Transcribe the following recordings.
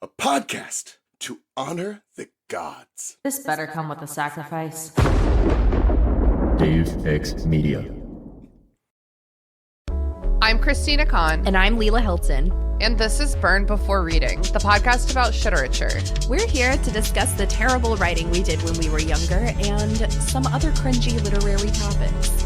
a podcast to honor the gods. This better come with a sacrifice. Dave X Media. I'm Christina Kahn. And I'm Leela Hilton. And this is Burn Before Reading, the podcast about literature. We're here to discuss the terrible writing we did when we were younger and some other cringy literary topics.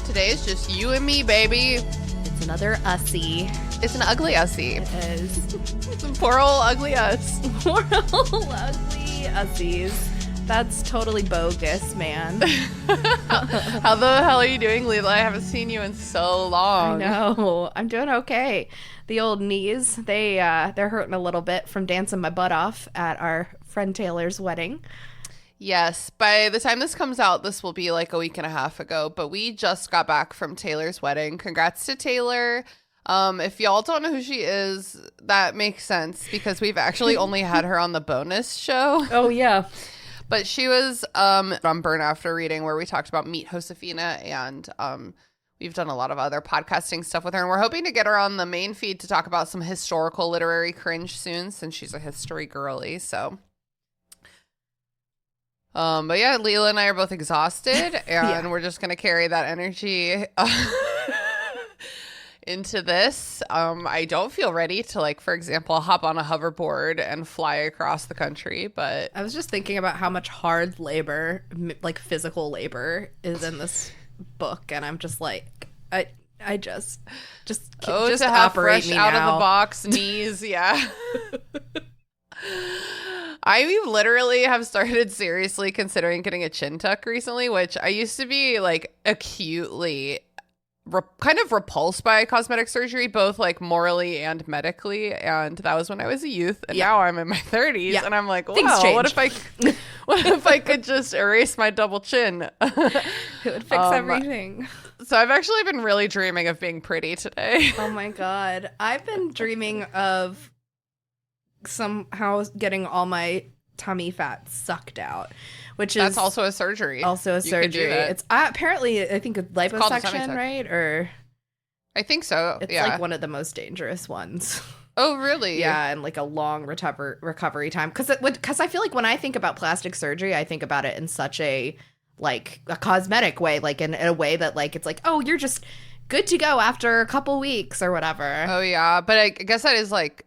Today is just you and me, baby. It's another ussy. It's an ugly ussie. It is. Poor old ugly us. Poor old ugly ussies. That's totally bogus, man. How the hell are you doing, Leela? I haven't seen you in so long. I know. I'm doing okay. The old knees, they're hurting a little bit from dancing my butt off at our friend Taylor's wedding. Yes, by the time this comes out, this will be like a week and a half ago, but we just got back from Taylor's wedding. Congrats to Taylor. If y'all don't know who she is, that makes sense because we've actually only had her on the bonus show. Oh, yeah. But she was on Burn After Reading, where we talked about Meet Josefina, and we've done a lot of other podcasting stuff with her, and we're hoping to get her on the main feed to talk about some historical literary cringe soon, since she's a history girly, so... But yeah, Leela and I are both exhausted, and we're just going to carry that energy into this. I don't feel ready to, like, for example, hop on a hoverboard and fly across the country, but... I was just thinking about how much hard labor, like physical labor, is in this book, and I'm just like, I just to have operate fresh me out now. of the box knees, yeah. I literally have started seriously considering getting a chin tuck recently, which I used to be like acutely kind of repulsed by cosmetic surgery, both like morally and medically. And that was when I was a youth. And now I'm in my 30s and I'm like, wow, what if I could just erase my double chin? It would fix everything. So I've actually been really dreaming of being pretty today. Oh my God. I've been dreaming of somehow getting all my tummy fat sucked out, which is that's also a surgery. It's apparently, I think, a liposuction, right? Or I think so. It's like one of the most dangerous ones. Oh, really? Yeah, and like a long recovery time. Because I feel like when I think about plastic surgery, I think about it in such a like a cosmetic way, like in a way that like it's like, oh, you're just good to go after a couple weeks or whatever. Oh yeah, but I guess that is like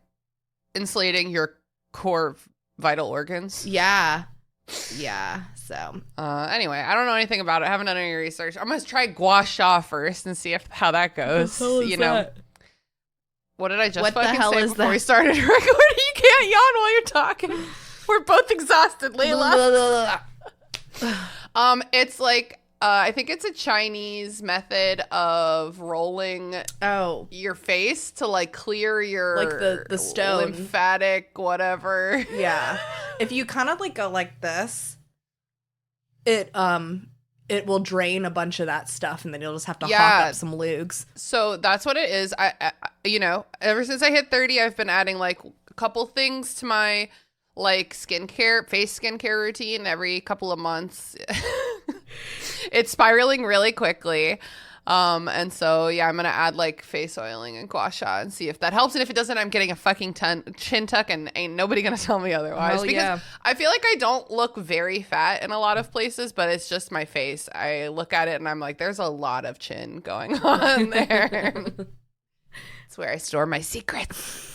insulating your core vital organs. Yeah. So anyway, I don't know anything about it. I haven't done any research. I'm gonna try gua sha first and see how that goes. What the hell is that? What did I just what fucking the hell say is before that? we started recording? You can't yawn while you're talking. We're both exhausted, Layla. It's like I think it's a Chinese method of rolling your face to like clear your like the stone, lymphatic whatever. Yeah. If you kind of like go like this, it will drain a bunch of that stuff, and then you'll just have to hawk up some lugs. So that's what it is. I ever since I hit 30, I've been adding like a couple things to my like face skincare routine every couple of months. It's spiraling really quickly. And so, yeah, I'm going to add like face oiling and gua sha and see if that helps. And if it doesn't, I'm getting a fucking chin tuck and ain't nobody going to tell me otherwise. Because I feel like I don't look very fat in a lot of places, but it's just my face. I look at it and I'm like, there's a lot of chin going on there. It's where I store my secrets.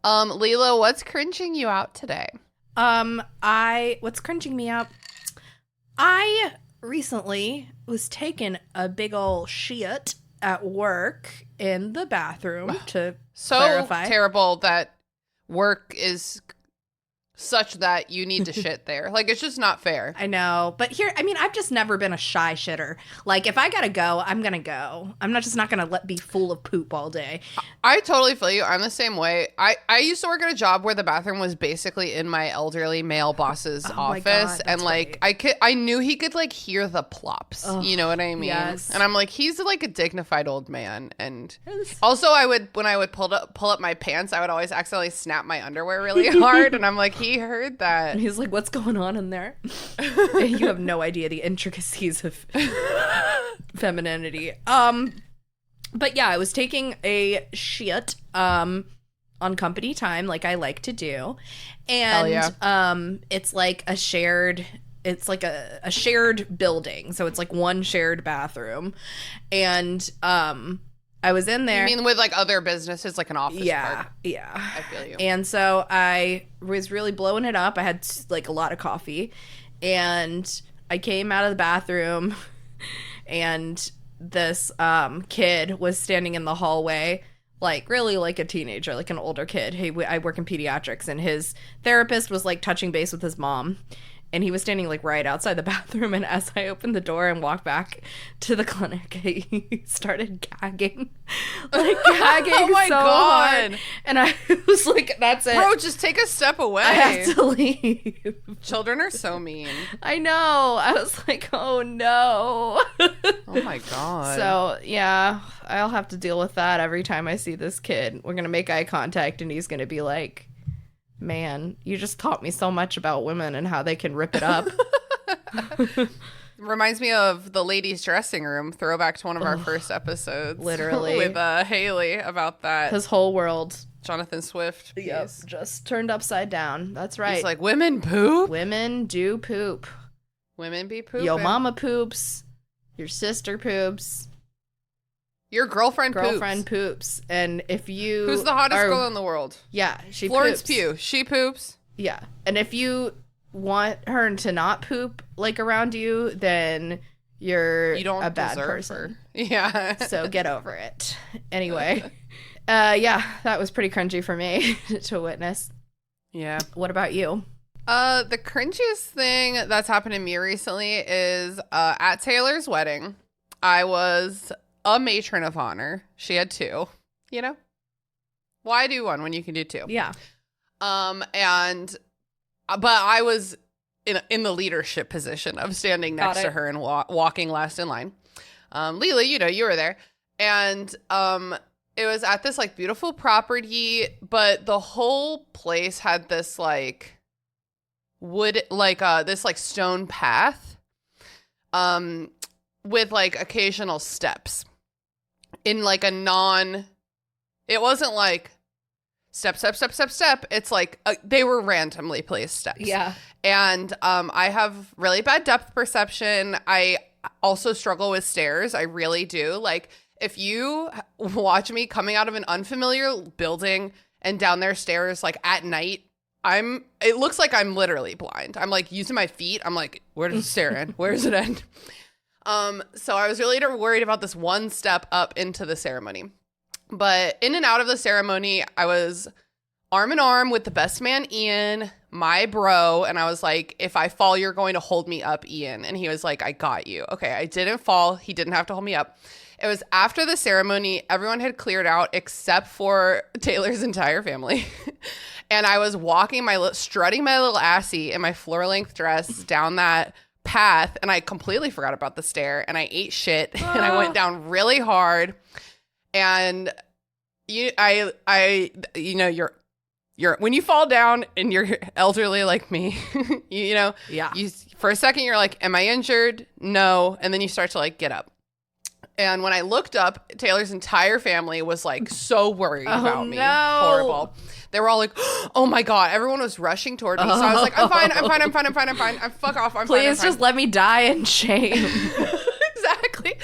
Leela, what's cringing you out today? What's cringing me out? I recently was taking a big ol' shit at work in the bathroom to clarify. So terrible that work is such that you need to shit there. Like, it's just not fair. I know. But here, I mean, I've just never been a shy shitter. Like, if I gotta go, I'm gonna go. I'm not gonna be full of poop all day. I totally feel you. I'm the same way. I used to work at a job where the bathroom was basically in my elderly male boss's office. God, and like, I knew he could like hear the plops. You know what I mean? Yes. And I'm like, he's like a dignified old man. And also when I would pull up my pants, I would always accidentally snap my underwear really hard. And I'm like, he heard that. And he's like, what's going on in there? You have no idea the intricacies of femininity. But yeah, I was taking a shit on company time, like I like to do. And it's like a shared building. So it's like one shared bathroom. And I was in there. You mean with like other businesses, like an office park? Yeah. I feel you. And so I was really blowing it up. I had like a lot of coffee. And I came out of the bathroom and this kid was standing in the hallway, like really like a teenager, like an older kid. I work in pediatrics, and his therapist was like touching base with his mom. And he was standing like right outside the bathroom. And as I opened the door and walked back to the clinic, he started gagging. Like gagging oh my so God. hard. And I was like, that's it. Bro, just take a step away. I have to leave. Children are so mean. I know. I was like, oh no. Oh my God. So yeah, I'll have to deal with that every time I see this kid. We're going to make eye contact and he's going to be like, man, you just taught me so much about women and how they can rip it up. Reminds me of the ladies' dressing room. Throwback to one of our first episodes. Literally. With Haley about that. His whole world. Jonathan Swift. Yep, just turned upside down. That's right. He's like, women poop? Women do poop. Women be pooping. Yo mama poops. Your sister poops. Your girlfriend poops. And if you Who's the hottest girl in the world? Yeah, she Florence poops. Pugh. She poops. Yeah. And if you want her to not poop like around you, then you're don't a bad deserve person. her. Yeah. So get over it. Anyway. Yeah, that was pretty cringy for me to witness. Yeah. What about you? The cringiest thing that's happened to me recently is at Taylor's wedding. I was a matron of honor. She had two, you know? Why do one when you can do two? Yeah. But I was in the leadership position of standing next to her and walking last in line. Leela, you know, you were there. And it was at this like beautiful property, but the whole place had this like wood, like this like stone path with like occasional steps in like it wasn't like step. It's like they were randomly placed steps. Yeah. And I have really bad depth perception. I also struggle with stairs. I really do. Like if you watch me coming out of an unfamiliar building and down their stairs like at night, it looks like I'm literally blind. I'm like using my feet. I'm like, where does the stair end? Where does it end? So I was really worried about this one step up into the ceremony. But in and out of the ceremony, I was arm in arm with the best man, Ian, my bro. And I was like, if I fall, you're going to hold me up, Ian. And he was like, I got you. Okay, I didn't fall. He didn't have to hold me up. It was after the ceremony. Everyone had cleared out except for Taylor's entire family. And I was strutting my little assy in my floor-length dress down that path. And I completely forgot about the stair. And I ate shit. And I went down really hard. And you're when you fall down and you're elderly like me, yeah. You for a second you're like, am I injured? No. And then you start to like get up. And when I looked up, Taylor's entire family was like so worried about me. No. Horrible. They were all like, oh my God. Everyone was rushing toward me. So I was like, I'm fine. Fuck off. Please just let me die in shame. Exactly.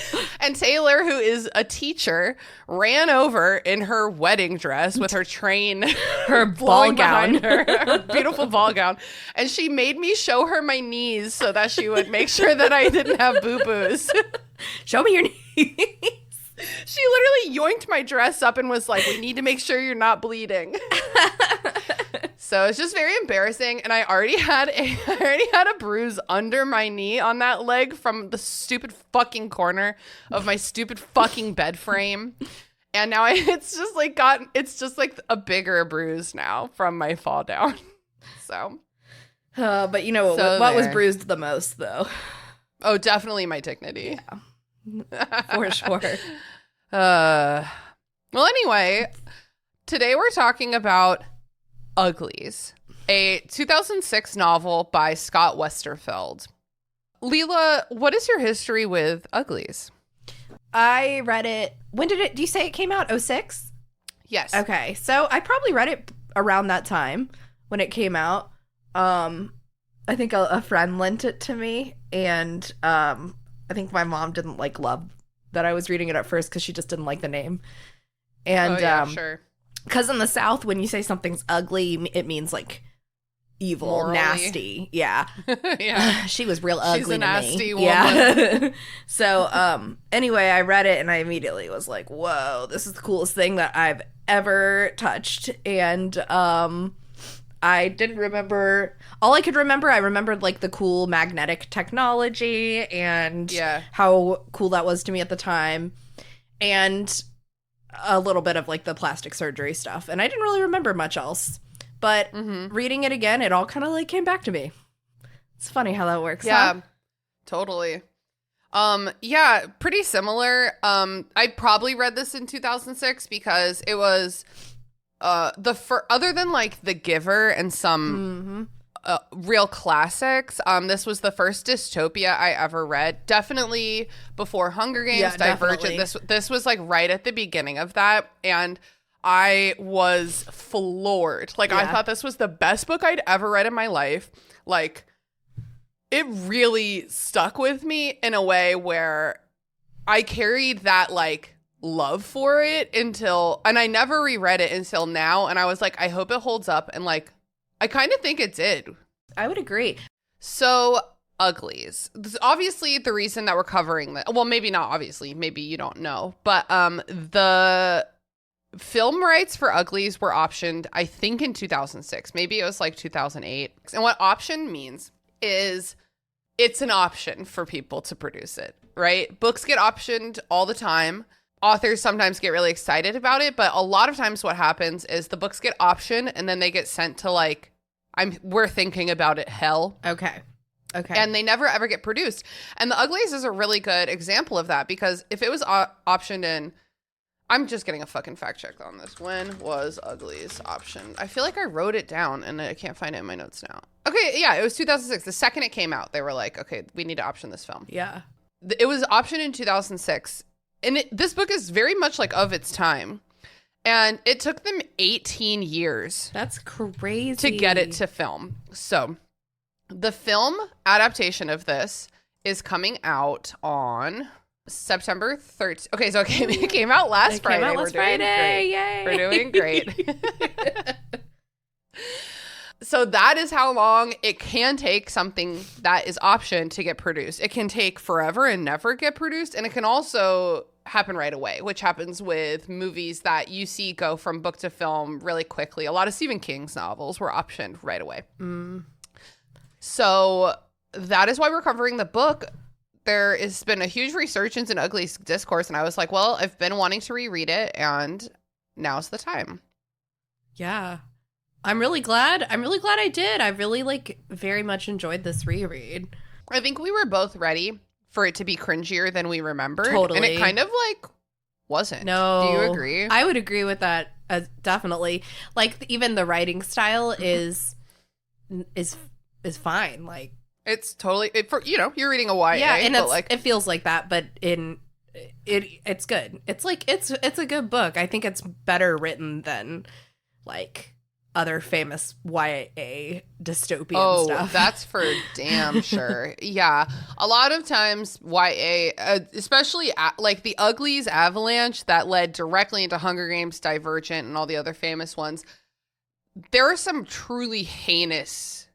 And Taylor, who is a teacher, ran over in her wedding dress with her train, her ball gown, her beautiful ball gown. And she made me show her my knees so that she would make sure that I didn't have boo-boos. Show me your knees. She literally yoinked my dress up and was like, we need to make sure you're not bleeding. So it's just very embarrassing. And I already had a bruise under my knee on that leg from the stupid fucking corner of my stupid fucking bed frame. And now it's just like a bigger bruise now from my fall down. So. But you know what was bruised the most, though? Oh, definitely my dignity. Yeah, for sure. Well, anyway, today we're talking about Uglies, a 2006 novel by Scott Westerfeld. Leela, what is your history with Uglies? I read it. When do you say it came out? 06? Yes. Okay, so I probably read it around that time when it came out. I think a friend lent it to me, and I think my mom didn't love that I was reading it at first because she just didn't like the name. And sure. Because in the South, when you say something's ugly, it means evil, morally. Nasty. Yeah. Yeah. She was real ugly. She's a to nasty me. woman. Yeah. So anyway, I read it and I immediately was like, whoa, this is the coolest thing that I've ever touched. And I didn't remember. All I could remember, I remembered the cool magnetic technology and how cool that was to me at the time, and a little bit of the plastic surgery stuff. And I didn't really remember much else. But reading it again, it all kind of came back to me. It's funny how that works. Yeah, huh? Totally. Yeah, pretty similar. I probably read this in 2006 because it was other than The Giver and some real classics, this was the first dystopia I ever read. Definitely before Hunger Games, Divergent. Definitely. This was right at the beginning of that, and I was floored. I thought this was the best book I'd ever read in my life. It really stuck with me in a way where I carried that love for it and I never reread it until now, and I was I hope it holds up, and I kind of think it did. I would agree. So, Uglies. This is obviously the reason that we're covering that. Well, maybe not obviously, maybe you don't know, but the film rights for Uglies were optioned, I think, in 2006. Maybe it was 2008. And what option means is it's an option for people to produce it, right? Books get optioned all the time. Authors sometimes get really excited about it, but a lot of times what happens is the books get optioned and then they get sent to we're thinking about it hell. Okay. And they never ever get produced. And The Uglies is a really good example of that, because if it was optioned in, I'm just getting a fucking fact check on this. When was Uglies optioned? I feel like I wrote it down and I can't find it in my notes now. Okay, yeah, it was 2006. The second it came out, they were okay, we need to option this film. Yeah. It was optioned in 2006. And this book is very much of its time. And it took them 18 years. That's crazy. To get it to film. So the film adaptation of this is coming out on September 13th. Okay, so it came out last Friday. We're doing great. Yay. We're doing great. So that is how long it can take something that is optioned to get produced. It can take forever and never get produced. And it can also happen right away, which happens with movies that you see go from book to film really quickly. A lot of Stephen King's novels were optioned right away. So that is why we're covering the book. There has been a huge resurgence in Uglies discourse, and I was well, I've been wanting to reread it, and now's the time. Yeah. I'm really glad I did. I really very much enjoyed this reread. I think we were both ready for it to be cringier than we remembered. Totally. And it kind of wasn't. No. Do you agree? I would agree with that. Definitely. Even the writing style is fine. It's totally you're reading a YA. Yeah, and but it feels like that, but it's good. It's a good book. I think it's better written than other famous YA dystopian stuff. Oh, that's for damn sure. Yeah. A lot of times YA, especially the Uglies avalanche that led directly into Hunger Games, Divergent, and all the other famous ones, there are some truly heinous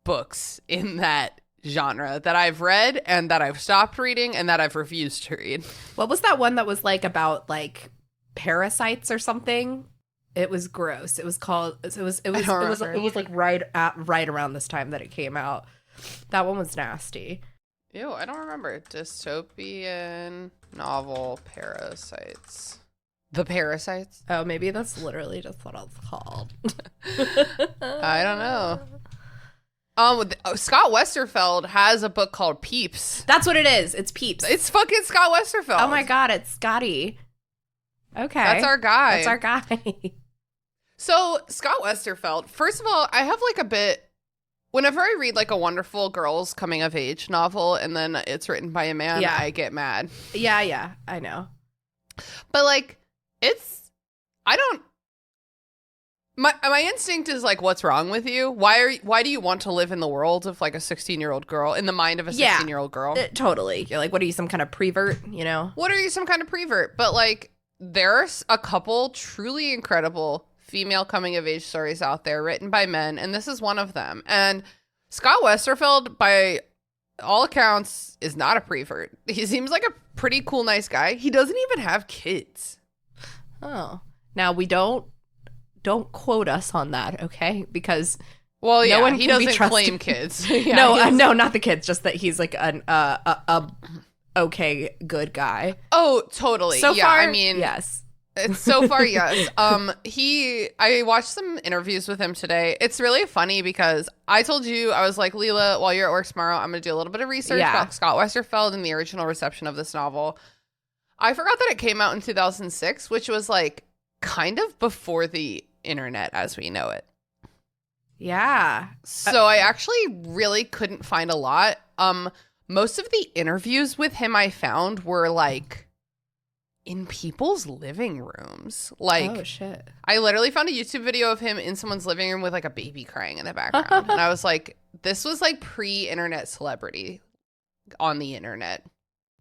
books in that genre that I've read and that I've stopped reading and that I've refused to read. What was that one that was about parasites or something? It was gross. It was called. remember. It was like right around this time that it came out. That one was nasty. Ew, I don't remember. Dystopian novel Parasites. The Parasites? Oh, maybe that's literally just what it's called. I don't know. Scott Westerfeld has a book called Peeps. That's what it is. It's Peeps. It's fucking Scott Westerfeld. Oh my god, it's Scotty. Okay. That's our guy. That's our guy. So, Scott Westerfeld, first of all, I have like a bit, whenever I read like a wonderful girls coming of age novel and then it's written by a man, Yeah. I get mad. Yeah, I know. But like, my instinct is like, what's wrong with you? Why do you want to live in the world of like a 16-year-old girl, in the mind of a 16-year-old girl? Totally. You're like, what are you, some kind of prevert, you know? What are you, some kind of prevert? But like, there's a couple truly incredible female coming of age stories out there written by men, and this is one of them. And Scott Westerfeld, by all accounts, is not a prevert. He seems like a pretty cool, nice guy. He doesn't even have kids. Oh. Now, we don't quote us on that, okay? Because well, yeah, no one he can be doesn't trusted. claim kids. Yeah, no, not the kids. Just that he's like an okay, good guy. Oh, totally. So yeah, far, I mean, yes. It's so far, yes. I watched some interviews with him today. It's really funny because I told you, I was like, Leela, while you're at work tomorrow, I'm going to do a little bit of research about Scott Westerfeld and the original reception of this novel. I forgot that it came out in 2006, which was like kind of before the internet as we know it. Yeah. So I actually really couldn't find a lot. Most of the interviews with him I found were like in people's living rooms. Like, oh shit. I literally found a YouTube video of him in someone's living room with like a baby crying in the background. And I was like, this was like pre-internet celebrity on the internet.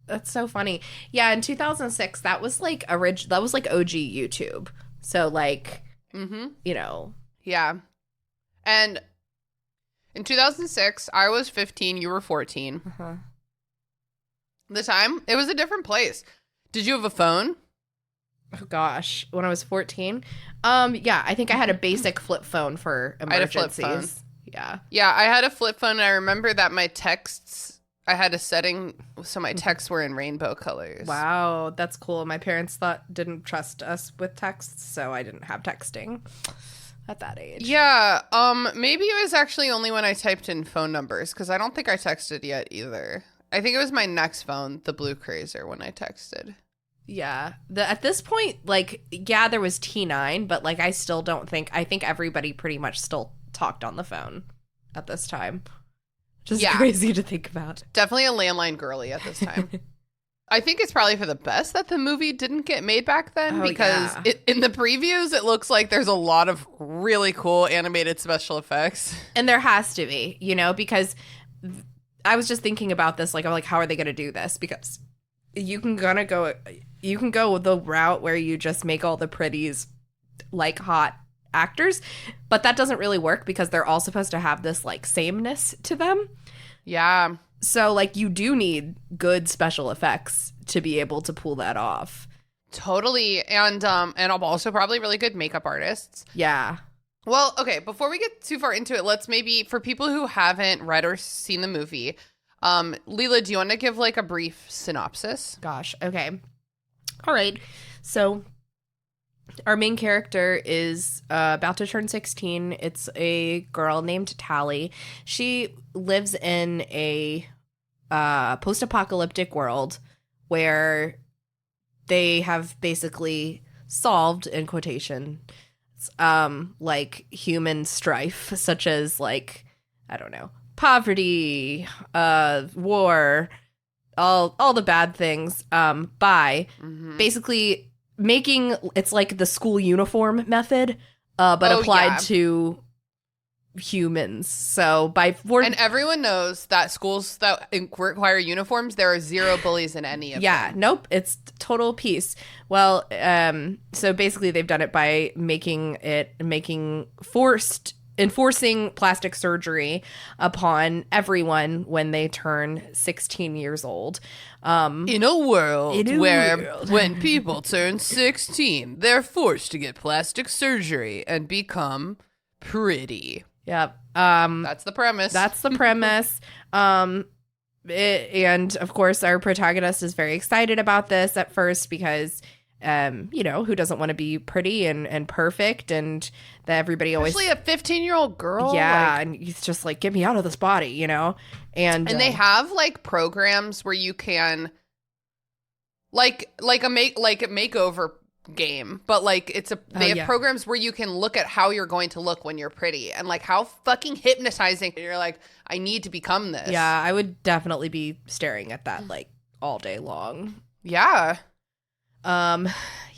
That's so funny. Yeah, in 2006, that was like OG YouTube. So like, you know. Yeah. And in 2006, I was 15, you were 14. Uh-huh. The time, it was a different place. Did you have a phone? Oh gosh, when I was 14, yeah, I think I had a basic flip phone for emergencies. I had a flip phone. Yeah. Yeah, I had a flip phone, and I remember that my texts, I had a setting so my texts were in rainbow colors. Wow, that's cool. My parents didn't trust us with texts, so I didn't have texting at that age. Yeah, maybe it was actually only when I typed in phone numbers, because I don't think I texted yet either. I think it was my next phone, the Blue Crazer, when I texted. Yeah. At this point, like, yeah, there was T9, but like I think everybody pretty much still talked on the phone at this time. Just crazy to think about. Definitely a landline girly at this time. I think it's probably for the best that the movie didn't get made back then, because in the previews, it looks like there's a lot of really cool animated special effects. And there has to be, you know, because I was just thinking about this, like, I'm like, how are they going to do this? Because you can go the route where you just make all the pretties like hot actors, but that doesn't really work because they're all supposed to have this like sameness to them. Yeah. So like you do need good special effects to be able to pull that off. Totally. And also probably really good makeup artists. Yeah. Well, okay, before we get too far into it, let's maybe, for people who haven't read or seen the movie, Leela, do you want to give like a brief synopsis? Gosh, okay. All right. So our main character is about to turn 16. It's a girl named Tally. She lives in a post-apocalyptic world where they have basically solved, in quotation, like human strife, such as like, I don't know, poverty, war, all the bad things, by basically making it's like the school uniform method, but applied to humans. So and everyone knows that schools that require uniforms, there are zero bullies in any of them. Yeah, nope, it's total peace. Well, so basically they've done it by making forced enforcing plastic surgery upon everyone when they turn 16 years old. In a world when people turn 16, they're forced to get plastic surgery and become pretty. Yep. That's the premise. That's the premise. And of course, our protagonist is very excited about this at first because, who doesn't want to be pretty and perfect, and that everybody always, especially a 15-year-old girl. Yeah, and he's just like, get me out of this body, and they have like programs where you can like a makeover game, but like they have programs where you can look at how you're going to look when you're pretty, and like how fucking hypnotizing. You're like, I need to become this. Yeah, I would definitely be staring at that like all day long. Yeah. And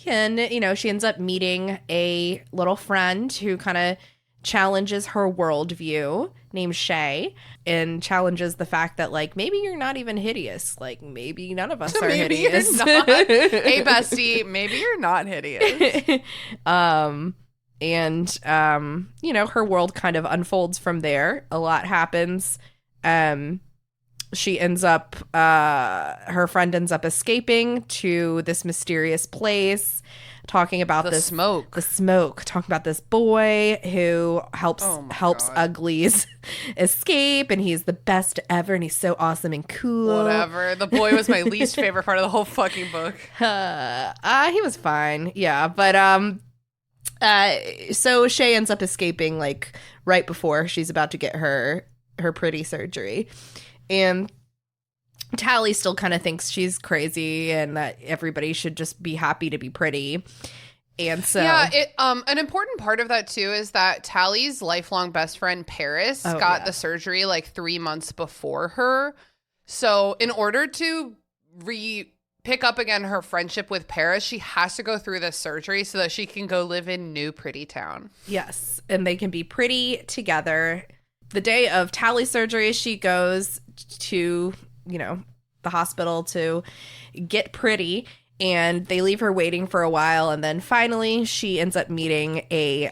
she ends up meeting a little friend who kind of challenges her worldview, named Shay, and challenges the fact that like maybe you're not even hideous. Like maybe none of us are maybe hideous. You're not. Hey bestie, maybe you're not hideous. Her world kind of unfolds from there. A lot happens. She ends up, her friend ends up escaping to this mysterious place, talking about the smoke, talking about this boy who helps Uglies escape, and he's the best ever, and he's so awesome and cool. Whatever. The boy was my least favorite part of the whole fucking book. He was fine. Yeah, but so Shay ends up escaping like right before she's about to get her pretty surgery. And Tally still kind of thinks she's crazy and that everybody should just be happy to be pretty. And so an important part of that too is that Tally's lifelong best friend Paris got the surgery like 3 months before her. So in order to pick up again her friendship with Paris, she has to go through this surgery so that she can go live in New Pretty Town. Yes, and they can be pretty together. The day of Tally's surgery, she goes to, the hospital to get pretty, and they leave her waiting for a while, and then finally she ends up meeting a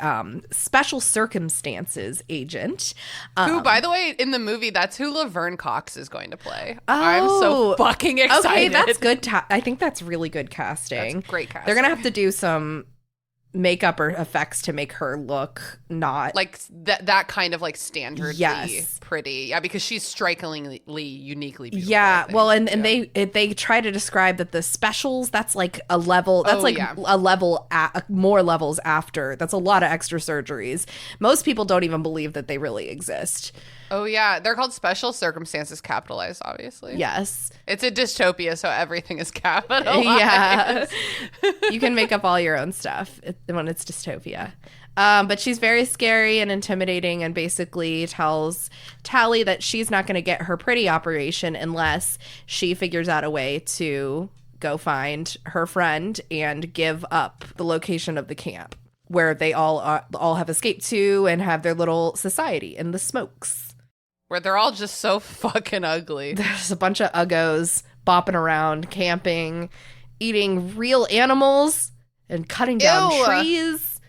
special circumstances agent. Who, by the way, in the movie, that's who Laverne Cox is going to play. I'm so fucking excited. Okay, that's good. I think that's really good casting. That's great casting. They're going to have to do some makeup or effects to make her look not like that kind of like standardly pretty. Yeah, because she's strikingly uniquely beautiful. Yeah, well, and they try to describe that the specials, that's like a level, that's a level more levels after. That's a lot of extra surgeries. Most people don't even believe that they really exist. Oh yeah, they're called special circumstances, capitalized, obviously. Yes. It's a dystopia, so everything is capitalized. Yeah. You can make up all your own stuff when it's dystopia. But she's very scary and intimidating, and basically tells Tally that she's not going to get her pretty operation unless she figures out a way to go find her friend and give up the location of the camp where they all have escaped to and have their little society in the Smokes. Where they're all just so fucking ugly. There's a bunch of uggos bopping around, camping, eating real animals, and cutting down trees.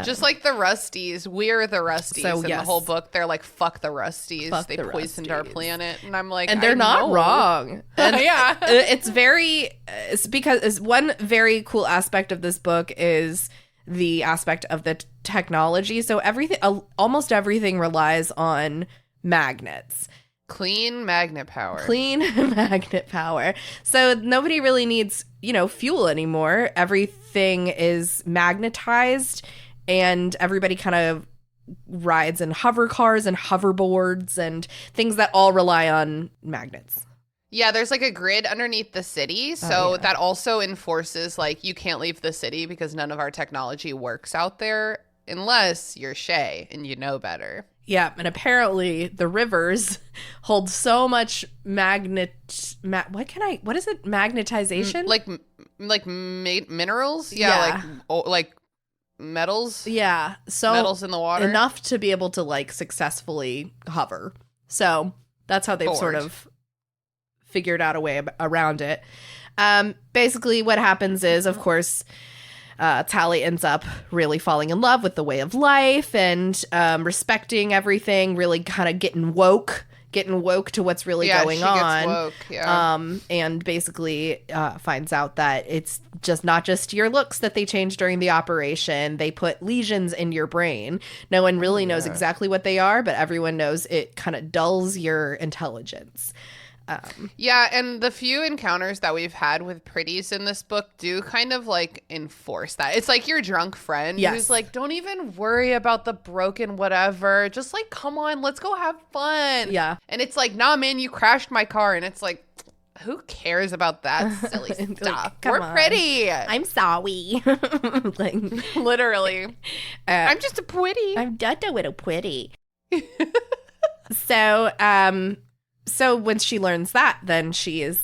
Just like the Rusties. We're the Rusties. So, in the whole book, they're like, fuck the Rusties. They poisoned our planet. And I'm like, and they're not wrong. And yeah. It's because one very cool aspect of this book is the aspect of the technology. So almost everything relies on magnets. Clean magnet power. So nobody really needs, fuel anymore. Everything is magnetized, and everybody kind of rides in hover cars and hoverboards and things that all rely on magnets. Yeah, there's like a grid underneath the city. So that also enforces like you can't leave the city because none of our technology works out there unless you're Shay and you know better. Yeah, and apparently the rivers hold so much what is it? Magnetization? Like minerals? Yeah. Like metals? Yeah. So metals in the water? Enough to be able to like successfully hover. So that's how they've sort of figured out a way around it. Basically what happens is, of course, Tally ends up really falling in love with the way of life and respecting everything, really kind of getting woke to what's really going on. Gets woke, yeah. And basically finds out that it's just not just your looks that they change during the operation. They put lesions in your brain. No one really knows exactly what they are, but everyone knows it kind of dulls your intelligence. Yeah, and the few encounters that we've had with pretties in this book do kind of like enforce that. It's like your drunk friend who's like, don't even worry about the broken whatever. Just like, come on, let's go have fun. Yeah. And it's like, nah, man, you crashed my car. And it's like, who cares about that silly stuff? Like, We're pretty. I'm sorry. Like, literally. I'm just a pretty. I'm just a little pretty. So when she learns that, then she is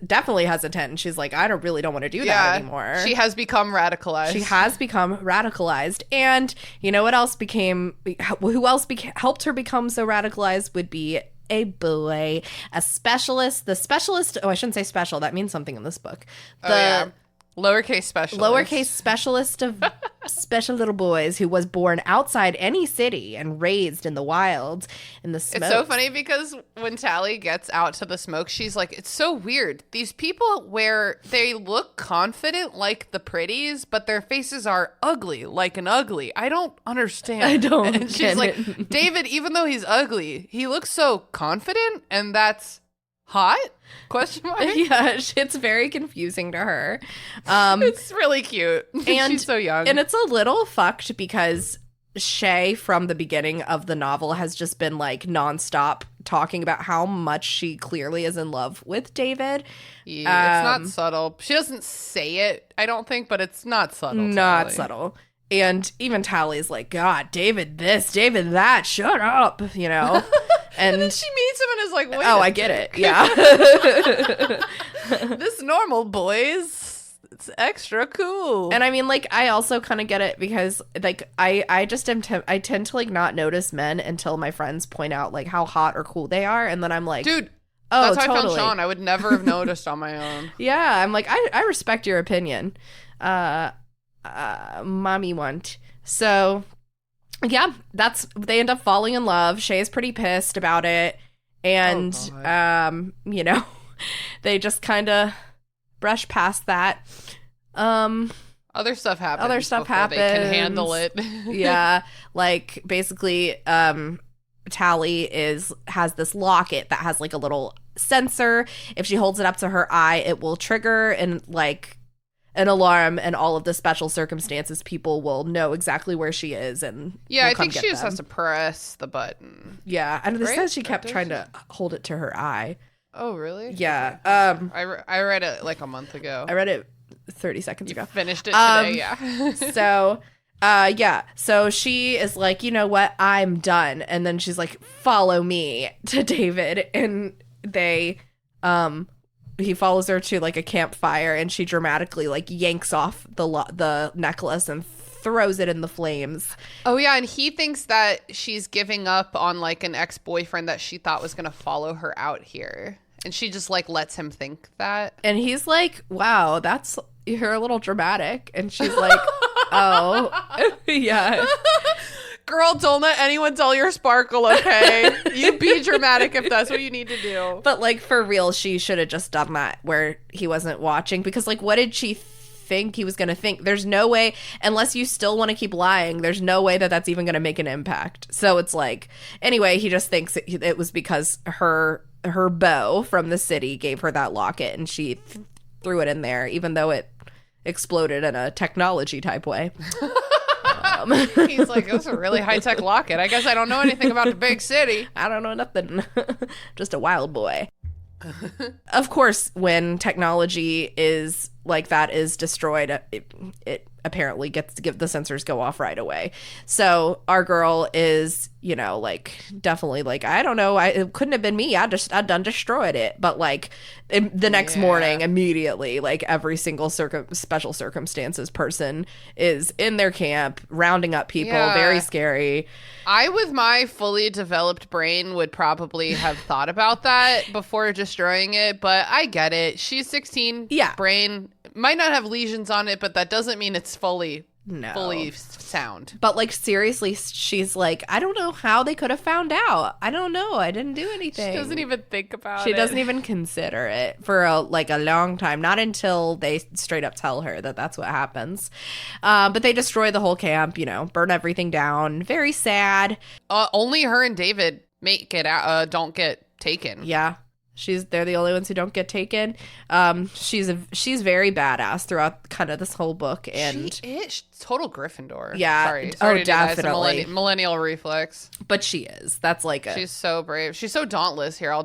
definitely hesitant. And she's like, I really don't want to do that anymore. She has become radicalized. And you know what else helped her become so radicalized would be a boy, a specialist. The specialist, I shouldn't say special. That means something in this book. Lowercase specialist of special little boys who was born outside any city and raised in the wild in the smokes. It's so funny because when Tally gets out to the smoke, she's like, it's so weird. These people where they look confident like the pretties, but their faces are ugly like an ugly. I don't understand. I don't And she's like, David, even though he's ugly, he looks so confident, and that's hot? Question mark? Yeah, it's very confusing to her. It's really cute. And she's so young. And it's a little fucked because Shay from the beginning of the novel has just been like nonstop talking about how much she clearly is in love with David. Yeah, it's not subtle. She doesn't say it, I don't think, but it's not subtle. Not subtle. And even Tally's like, God, David this, David that, shut up, you know? And then she meets him and is like, wait. Oh, I get it. Yeah. This normal boy's, it's extra cool. And I mean, like, I also kind of get it because, like, I tend to, like, not notice men until my friends point out, like, how hot or cool they are. And then I'm like, dude, oh, that's how totally. I found Sean. I would never have noticed on my own. Yeah. I'm like, I respect your opinion. Mommy want. So yeah, they end up falling in love. Shay's pretty pissed about it. And you know, they just kind of brush past that. Other stuff happens. They can handle it. Yeah. Like basically Tally has this locket that has like a little sensor. If she holds it up to her eye, it will trigger and like an alarm, and all of the special circumstances, people will know exactly where she is. And I think she just has to press the button. Yeah, and they said she kept trying to hold it to her eye. Oh, really? Yeah. I read it like a month ago. I read it 30 seconds ago. Finished it today, yeah. So she is like, you know what? I'm done. And then she's like, follow me to David. And he follows her to like a campfire, and she dramatically like yanks off the necklace and throws it in the flames. Oh yeah, and he thinks that she's giving up on like an ex-boyfriend that she thought was gonna follow her out here, and she just like lets him think that. And he's like, wow, you're a little dramatic. And she's like, oh yeah. Girl, don't let anyone dull your sparkle, okay? You be dramatic if that's what you need to do. But, like, for real, she should have just done that where he wasn't watching. Because, like, what did she think he was going to think? There's no way, unless you still want to keep lying, there's no way that that's even going to make an impact. So it's like, anyway, he just thinks it was because her beau from the city gave her that locket, and she threw it in there, even though it exploded in a technology type way. He's like, that's a really high-tech locket. I guess I don't know anything about the big city. I don't know nothing. Just a wild boy. Of course, when technology is like that is destroyed, it apparently gets to give the sensors go off right away. So our girl is, you know, like definitely like, I don't know, it couldn't have been me. I done destroyed it. But like the next morning, immediately, like every single special circumstances person is in their camp rounding up people. Very scary. I, with my fully developed brain, would probably have thought about that before destroying it, but I get it. She's 16. Yeah. Brain might not have lesions on it, but that doesn't mean it's fully sound. But like seriously, she's like, I don't know how they could have found out. I don't know. I didn't do anything. She doesn't even think about it. She doesn't even consider it for a long time. Not until they straight up tell her that that's what happens. But they destroy the whole camp, you know, burn everything down. Very sad. Only her and David make it out. Don't get taken. Yeah. They're the only ones who don't get taken. She's very badass throughout kind of this whole book, and she is total Gryffindor. Yeah. Sorry Oh, to do that. It's a definitely. millennial reflex. But she is. That's like she's so brave. She's so dauntless. Here, I'll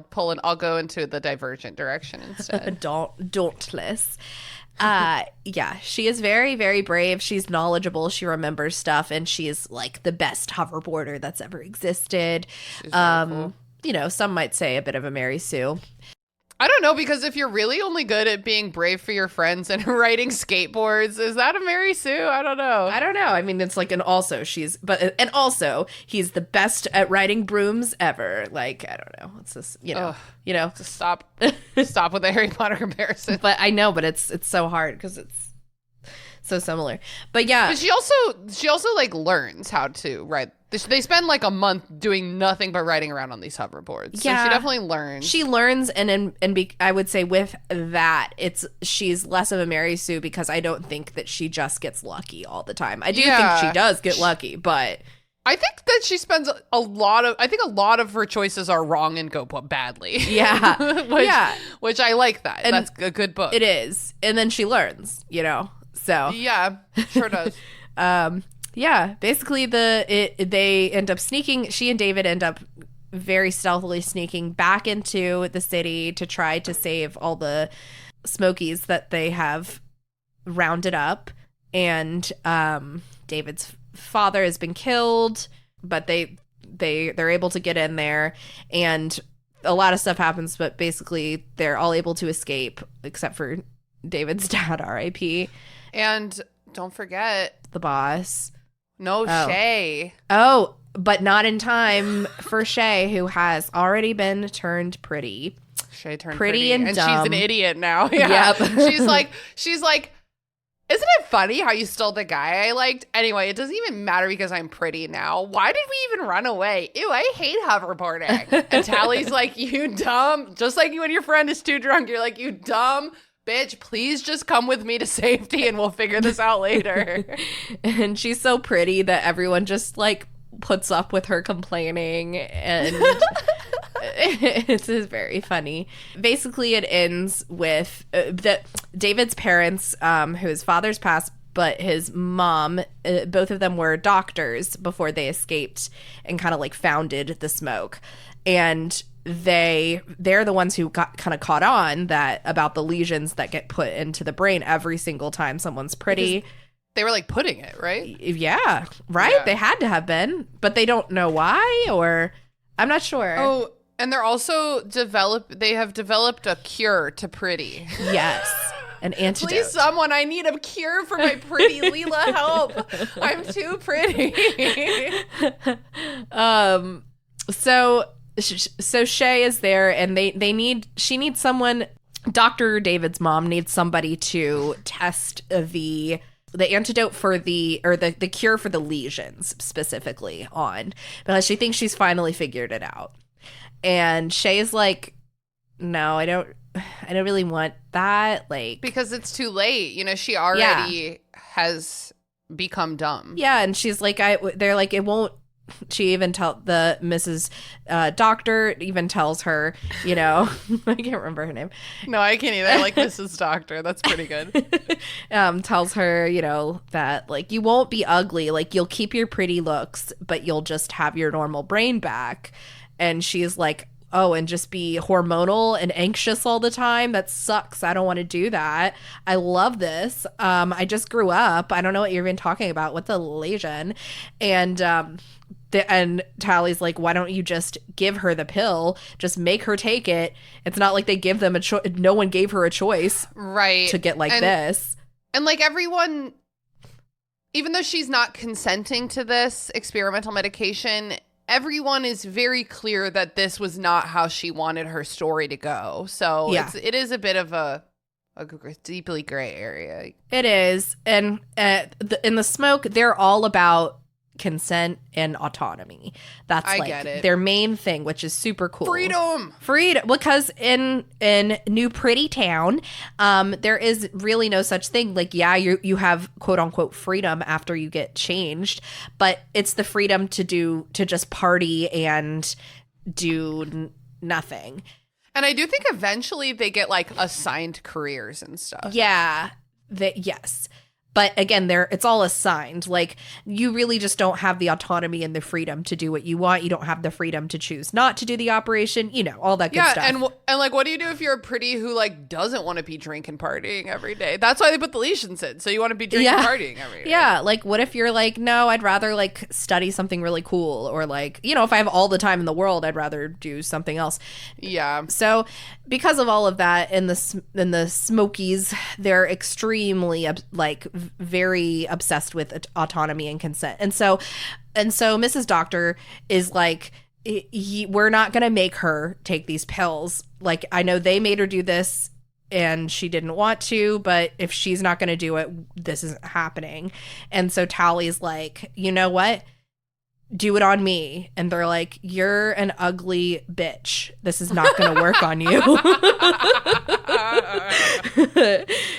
go into the divergent direction instead. dauntless. Yeah, she is very, very brave. She's knowledgeable. She remembers stuff, and she is like the best hoverboarder that's ever existed. She's very cool. You know, some might say a bit of a Mary Sue. I don't know, because if you're really only good at being brave for your friends and riding skateboards, is that a Mary Sue? I don't know. I mean, it's like, and also he's the best at riding brooms ever. Like, I don't know. It's just, you know, Just stop with the Harry Potter comparison. But I know, but it's so hard because it's so similar. But yeah. But she also like learns how to ride. They spend like a month doing nothing but riding around on these hoverboards. So she definitely learns. She learns, I would say with that, she's less of a Mary Sue because I don't think that she just gets lucky all the time. I do think she does get lucky, but I think that she spends a lot of her choices are wrong and go badly. Yeah. Which I like that. And that's a good book. It is. And then she learns, you know. So yeah, sure does. Yeah, basically they end up sneaking. She and David end up very stealthily sneaking back into the city to try to save all the Smokies that they have rounded up. And David's father has been killed, but they're able to get in there, and a lot of stuff happens. But basically, they're all able to escape except for David's dad, R.I.P. And don't forget the boss. No, Shay. Oh, but not in time for Shay, who has already been turned pretty. Shay turned pretty and dumb. She's an idiot now. Yeah. Yep. she's like, isn't it funny how you stole the guy I liked? Anyway, it doesn't even matter because I'm pretty now. Why did we even run away? Ew, I hate hoverboarding. And Tally's like, you dumb. Just like you when your friend is too drunk, you're like, you dumb bitch, please just come with me to safety and we'll figure this out later. And she's so pretty that everyone just like puts up with her complaining, and it's very funny. Basically, it ends with David's parents, whose father's passed, but his mom, both of them were doctors before they escaped and kind of like founded the smoke. And they're the ones who got kind of caught on that about the lesions that get put into the brain every single time someone's pretty. Because they were like putting it, right? Yeah, right? Yeah. They had to have been, but they don't know why, or I'm not sure. Oh, and they're also they have developed a cure to pretty. Yes. An antidote. Please, someone, I need a cure for my pretty. Leela, help. I'm too pretty. So Shay is there, and she needs someone. Dr. David's mom needs somebody to test the antidote for the cure for the lesions specifically on, because she thinks she's finally figured it out. And Shay is like, no, I don't really want that, like, because it's too late. You know, she already has become dumb. Yeah, and she's like, they're like, it won't. She even the Mrs. Doctor even tells her, you know, I can't remember her name. No, I can't either. I like Mrs. Doctor. That's pretty good. Tells her, you know, that like, you won't be ugly. Like, you'll keep your pretty looks, but you'll just have your normal brain back. And she's like, oh, and just be hormonal and anxious all the time. That sucks. I don't want to do that. I love this. I just grew up. I don't know what you're even talking about. What's a lesion? And and Tally's like, why don't you just give her the pill? Just make her take it. It's not like they give them a choice. No one gave her a choice, right, to get like this. And like everyone, even though she's not consenting to this experimental medication, everyone is very clear that this was not how she wanted her story to go. So it is a bit of a deeply gray area. It is. And in the smoke, they're all about consent and autonomy. That's I like get it. Their main thing, which is super cool. Freedom. Because in New Pretty Town, there is really no such thing. Like, yeah, you have quote unquote freedom after you get changed, but it's the freedom to just party and do nothing. And I do think eventually they get like assigned careers and stuff. Yeah. Yes. But again, it's all assigned. Like, you really just don't have the autonomy and the freedom to do what you want. You don't have the freedom to choose not to do the operation, all that good stuff. Yeah, and like, what do you do if you're a pretty who like doesn't want to be drinking partying every day? That's why they put the lesions in, so you want to be drinking partying every day. Yeah, like, what if you're like, no, I'd rather like study something really cool, or like, if I have all the time in the world, I'd rather do something else. Yeah. So because of all of that, in the Smokies, they're extremely like very obsessed with autonomy and consent. And so Mrs. Doctor is like, we're not going to make her take these pills. Like, I know they made her do this and she didn't want to, but if she's not going to do it, this isn't happening. And so Tally's like, you know what? Do it on me. And they're like, you're an ugly bitch. This is not going to work on you.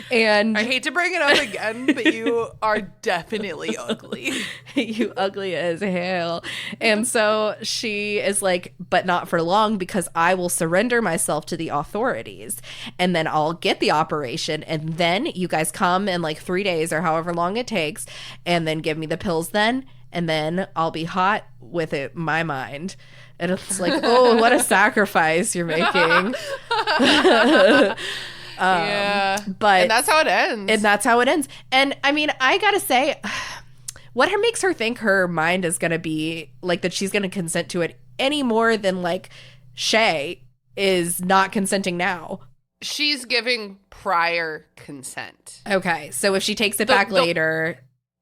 And I hate to bring it up again, but you are definitely ugly. You ugly as hell. And so she is like, but not for long, because I will surrender myself to the authorities and then I'll get the operation. And then you guys come in like 3 days or however long it takes, and then give me the pills then. And then I'll be hot with it, my mind. And it's like, oh, what a sacrifice you're making. Yeah. But and that's how it ends. And I mean, I gotta say, what makes her think her mind is gonna be like that she's gonna consent to it any more than like Shay is not consenting now? She's giving prior consent. Okay. So if she takes it back later.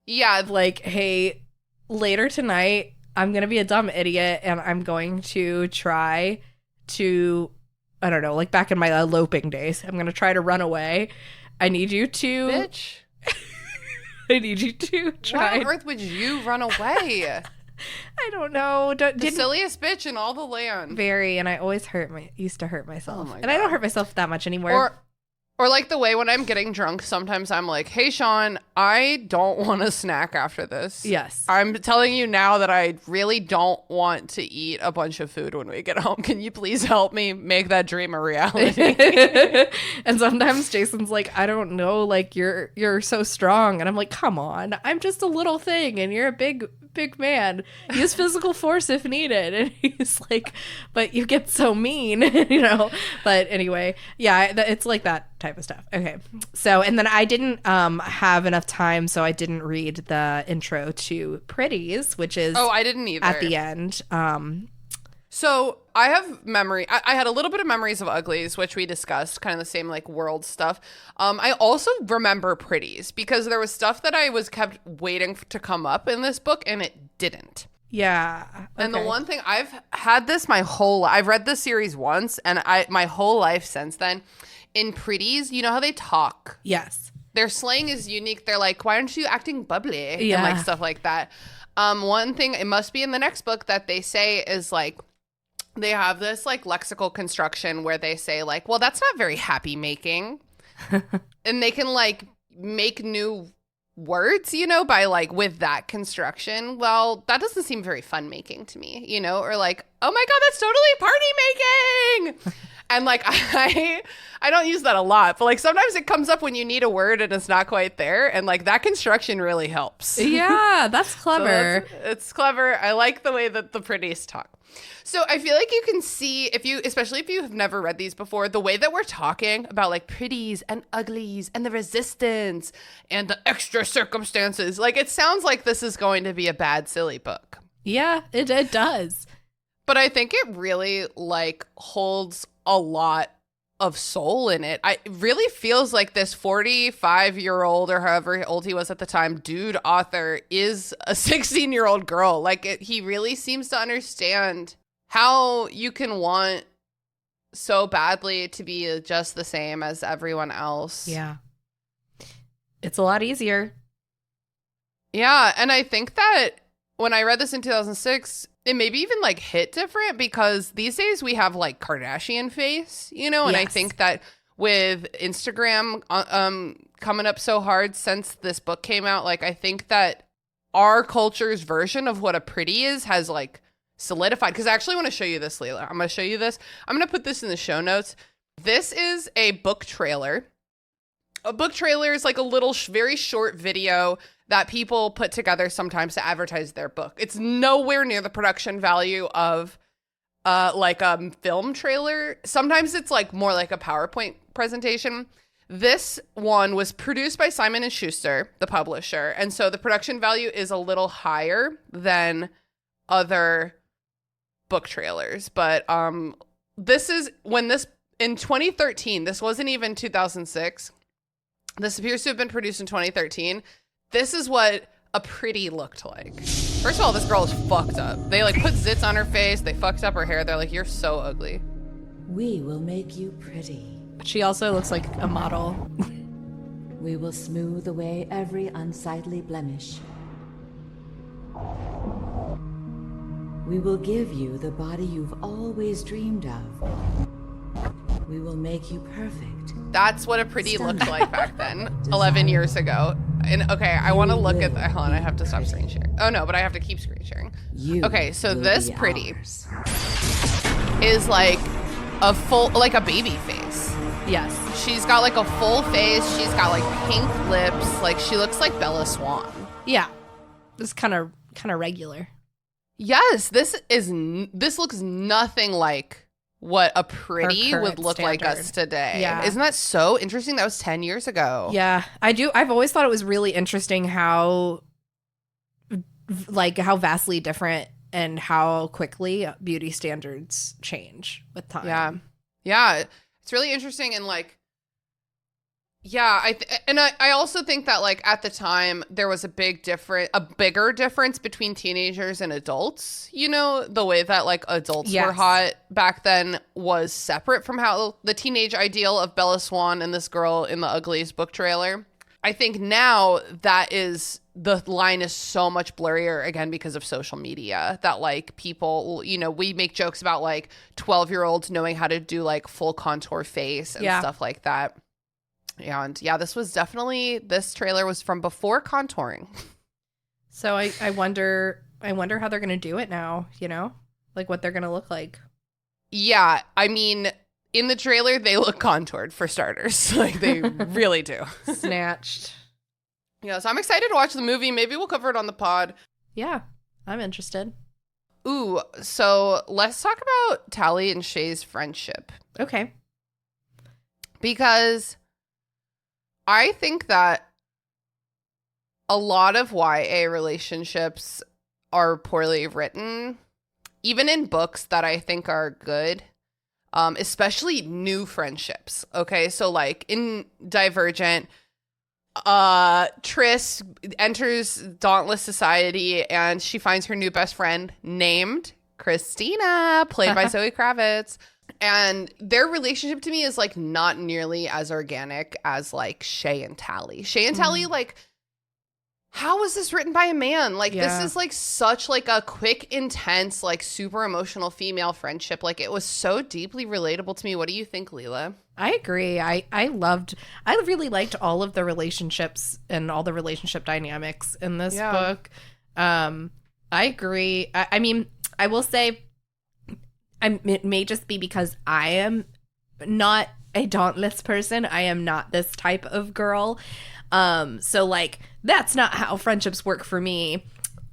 Yeah. Like, hey, later tonight, I'm going to be a dumb idiot and I'm going to try to, I don't know, like back in my eloping days, I'm going to try to run away. I need you to. Bitch. I need you to try. Why on earth would you run away? I don't know. The silliest bitch in all the land. Very, and I always used to hurt myself. Oh my and I don't hurt myself that much anymore. Or like the way when I'm getting drunk, sometimes I'm like, hey, Sean, I don't want a snack after this. Yes. I'm telling you now that I really don't want to eat a bunch of food when we get home. Can you please help me make that dream a reality? And sometimes Jason's like, I don't know, like you're so strong. And I'm like, come on, I'm just a little thing and you're a big man. Use physical force if needed. And he's like, but you get so mean, But anyway, yeah, it's like that type of stuff. Okay. So, and then I didn't have enough time, so I didn't read the intro to Pretties, which is I didn't either. At the end. So I have memory. I had a little bit of memories of Uglies, which we discussed, kind of the same like world stuff. I also remember Pretties because there was stuff that I was kept waiting to come up in this book, and it didn't. Yeah. Okay. And the one thing I've had this I've read this series once, and my whole life since then. In Pretties, you know how they talk? Yes. Their slang is unique. They're like, why aren't you acting bubbly? Yeah. And like stuff like that. One thing, it must be in the next book, that they say is like, they have this like lexical construction where they say like, well, that's not very happy making. And they can like make new words, by like with that construction. Well, that doesn't seem very fun making to me, or like, oh my God, that's totally party making. And like I don't use that a lot, but like sometimes it comes up when you need a word and it's not quite there, and like that construction really helps. Yeah, that's So clever. it's clever. I like the way that the pretties talk. So I feel like you can see, especially if you have never read these before, the way that we're talking about like pretties and uglies and the resistance and the extra circumstances. Like it sounds like this is going to be a bad, silly book. Yeah, it does. But I think it really like holds a lot of soul in it. It really feels like this 45-year-old or however old he was at the time dude author is a 16-year-old girl. Like he really seems to understand how you can want so badly to be just the same as everyone else. Yeah. It's a lot easier. Yeah, and I think that when I read this in 2006, it maybe even like hit different because these days we have like Kardashian face, you know, and I Yes. think that with Instagram coming up so hard since this book came out, like I think that our culture's version of what a pretty is has like solidified. Because I actually want to show you this, Leila. I'm going to show you this. I'm going to put this in the show notes. This is a book trailer. A book trailer is like a little very short video that people put together sometimes to advertise their book. It's nowhere near the production value of like a film trailer. Sometimes it's like more like a PowerPoint presentation. This one was produced by Simon & Schuster, the publisher, and so the production value is a little higher than other book trailers. But this is when this in 2013, this wasn't even 2006. This appears to have been produced in 2013. This is what a pretty looked like. First of all, this girl is fucked up. They like put zits on her face. They fucked up her hair. They're like, you're so ugly. We will make you pretty. She also looks like a model. We will smooth away every unsightly blemish. We will give you the body you've always dreamed of. We will make you perfect. That's what a pretty looked Stunning. like back then, 11 years ago. And okay, I want to look at that. Hold on, I have to stop screen sharing. Oh no, but I have to keep screen sharing. You Okay, so will this be pretty ours. is like a full, like a baby face. Yes. She's got like a full face. She's got like pink lips. Like she looks like Bella Swan. Yeah. It's kind of regular. Yes, this looks nothing like what a pretty Her would current look like us standard. today. Yeah. Isn't that so interesting? That was 10 years ago. Yeah, I do. I've always thought it was really interesting how vastly different and how quickly beauty standards change with time. Yeah. Yeah. It's really interesting. And like, yeah, I also think that like at the time there was a bigger difference between teenagers and adults. You know, the way that like adults were Yes. hot back then was separate from how the teenage ideal of Bella Swan and this girl in the Uglies book trailer. I think now the line is so much blurrier again because of social media that like people, you know, we make jokes about like 12-year-olds knowing how to do like full contour face and Yeah. stuff like that. And yeah, this trailer was from before contouring. So I wonder how they're gonna do it now. You know, like what they're gonna look like. Yeah, I mean, in the trailer, they look contoured for starters. Like they really do. Snatched. Yeah, so I'm excited to watch the movie. Maybe we'll cover it on the pod. Yeah, I'm interested. Ooh, so let's talk about Tally and Shay's friendship. Okay. Because I think that a lot of YA relationships are poorly written, even in books that I think are good, especially new friendships. Okay, so like in Divergent, Triss enters Dauntless Society and she finds her new best friend named Christina, played by Zoe Kravitz. And their relationship to me is like not nearly as organic as like Shay and Tally. Shay and Tally, like, how was this written by a man? Like, Yeah. this is like such like a quick, intense, like super emotional female friendship. Like, it was so deeply relatable to me. What do you think, Leela? I agree. I really liked all of the relationships and all the relationship dynamics in this Yeah. book. I agree. I mean, I will say, it may just be because I am not a dauntless person. I am not this type of girl. So like that's not how friendships work for me,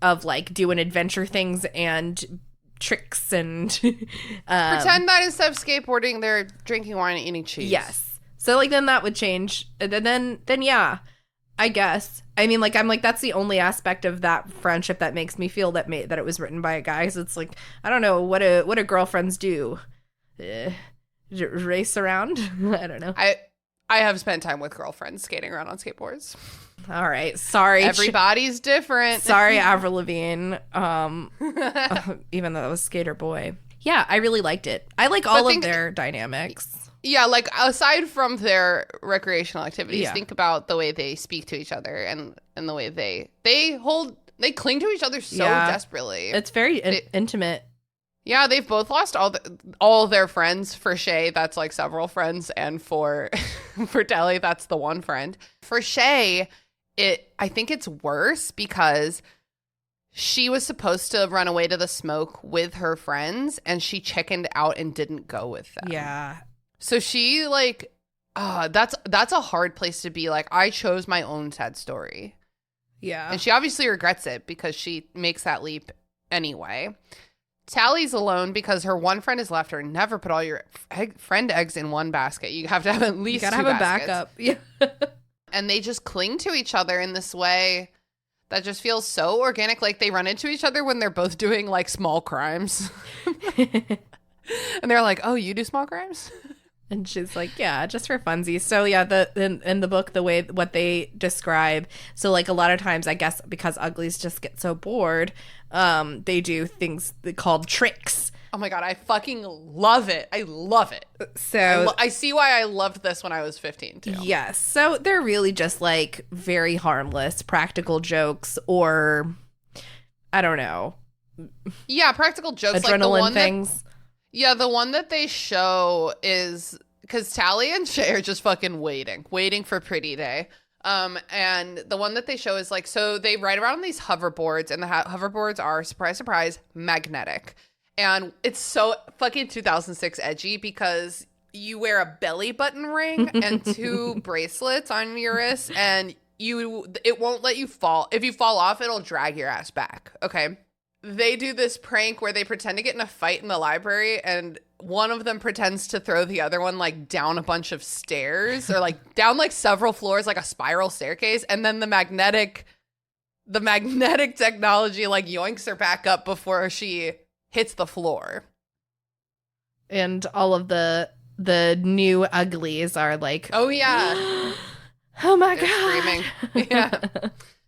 of like doing adventure things and tricks and Pretend that instead of skateboarding, they're drinking wine and eating cheese. yes. So like then that would change. Then yeah, I guess. I mean, like I'm like that's the only aspect of that friendship that makes me feel that it was written by a guy. So it's like I don't know what do girlfriends do. Race around? I don't know. I have spent time with girlfriends skating around on skateboards. All right. Sorry. Everybody's different. Sorry, Avril Lavigne. Even though it was Skater Boy. Yeah, I really liked it. I like all of their dynamics. Yeah, like aside from their recreational activities, Yeah. think about the way they speak to each other and the way they cling to each other so desperately. It's very intimate. Yeah, they've both lost all their friends. For Shay, that's like several friends, and for Deli, that's the one friend. For Shay, I think it's worse because she was supposed to run away to the smoke with her friends, and she chickened out and didn't go with them. Yeah. So she like, that's a hard place to be. Like, I chose my own sad story. Yeah. And she obviously regrets it because she makes that leap anyway. Tally's alone because her one friend has left her. Never put all your friend eggs in one basket. You have to have at least you gotta two have a baskets. backup. Yeah. And they just cling to each other in this way that just feels so organic. Like they run into each other when they're both doing like small crimes. And they're like, oh, you do small crimes? And she's like, yeah, just for funsies. So yeah, in the book, the way what they describe, so like a lot of times, I guess because uglies just get so bored, they do things called tricks. Oh my God, I fucking love it. I love it. So I see why I loved this when I was 15 too. yes, so they're really just like very harmless practical jokes, or I don't know, Yeah, practical jokes. adrenaline like the one things. Yeah, the one that they show is because Tally and Shay are just fucking waiting for Pretty Day. And the one that they show is like, so they ride around on these hoverboards, and the hoverboards are, surprise, surprise, magnetic. And it's so fucking 2006 edgy because you wear a belly button ring and two bracelets on your wrist, and it won't let you fall. If you fall off, it'll drag your ass back. Okay. They do this prank where they pretend to get in a fight in the library, and one of them pretends to throw the other one like down a bunch of stairs or like down like several floors, like a spiral staircase. And then the magnetic technology like yoinks her back up before she hits the floor. And all of the new uglies are like, Oh yeah. oh my They're God. screaming. Yeah.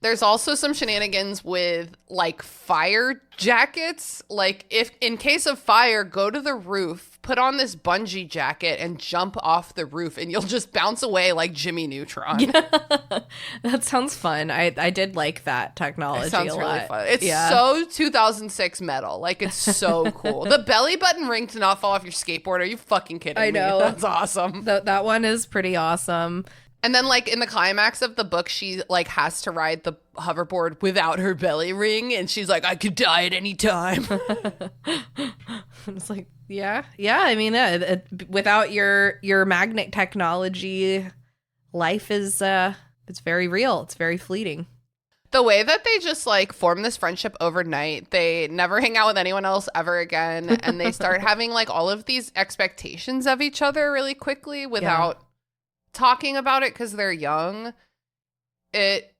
There's also some shenanigans with like fire jackets. Like if in case of fire, go to the roof, put on this bungee jacket and jump off the roof, and you'll just bounce away like Jimmy Neutron. That sounds fun. I did like that technology It sounds a really lot. fun. It's Yeah. so 2006 metal. Like it's so cool. The belly button ring to not fall off your skateboard. Are you fucking kidding I know. me? That's awesome. That one is pretty awesome. And then like in the climax of the book, she like has to ride the hoverboard without her belly ring, and she's like, I could die at any time. It's like, yeah. I mean, without your magnet technology, life is it's very real. It's very fleeting. The way that they just like form this friendship overnight, they never hang out with anyone else ever again, and they start having like all of these expectations of each other really quickly without talking about it because they're young. It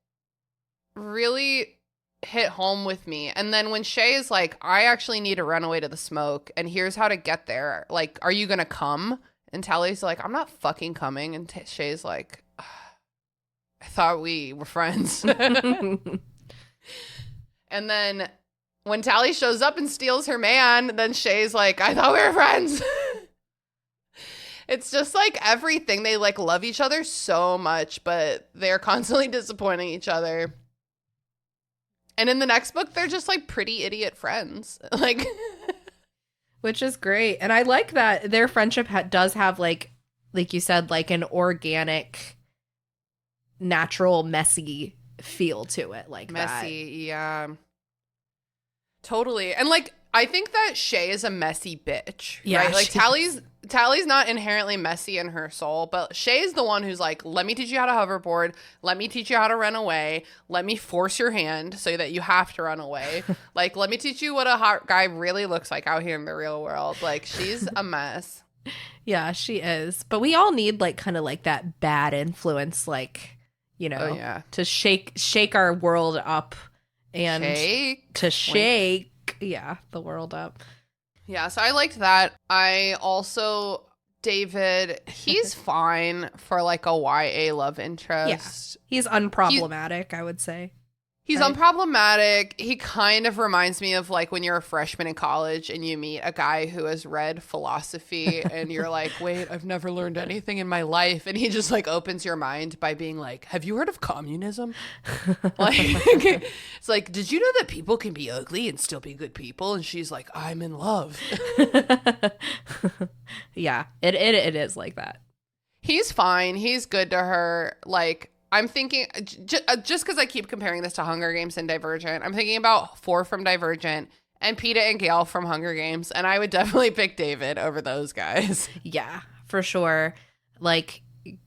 really hit home with me. And then when Shay is like, I actually need to run away to the smoke, and here's how to get there. Like, are you gonna come? And Tally's like, I'm not fucking coming. And Shay's like, I thought we were friends. And then when Tally shows up and steals her man, then Shay's like, I thought we were friends. It's just like everything. They like love each other so much, but they're constantly disappointing each other. And in the next book, they're just like pretty idiot friends. Like, Which is great. And I like that their friendship does have like you said, like an organic, natural, messy feel to it. Like messy, yeah. Totally. And like, I think that Shay is a messy bitch, Yeah, right? Like she Tally's not inherently messy in her soul, but Shay's the one who's like, let me teach you how to hoverboard. Let me teach you how to run away. Let me force your hand so that you have to run away. Like, let me teach you what a hot guy really looks like out here in the real world. Like, she's a mess. Yeah, she is. But we all need like kind of like that bad influence, like, you know, Oh, yeah. to shake our world up and Shake. to shake, the world up. Yeah, so I liked that. I also, David, he's fine for like a YA love interest. He's unproblematic, I would say. He's right? unproblematic. He kind of reminds me of like when you're a freshman in college and you meet a guy who has read philosophy and you're like, wait, I've never learned anything in my life. And he just like opens your mind by being like, have you heard of communism? Like, it's like, did you know that people can be ugly and still be good people? And she's like, I'm in love. Yeah, it is like that. He's fine. He's good to her. Like, I'm thinking, just because I keep comparing this to Hunger Games and Divergent, I'm thinking about 4 from Divergent and Peeta and Gale from Hunger Games, and I would definitely pick David over those guys. Yeah, for sure. Like,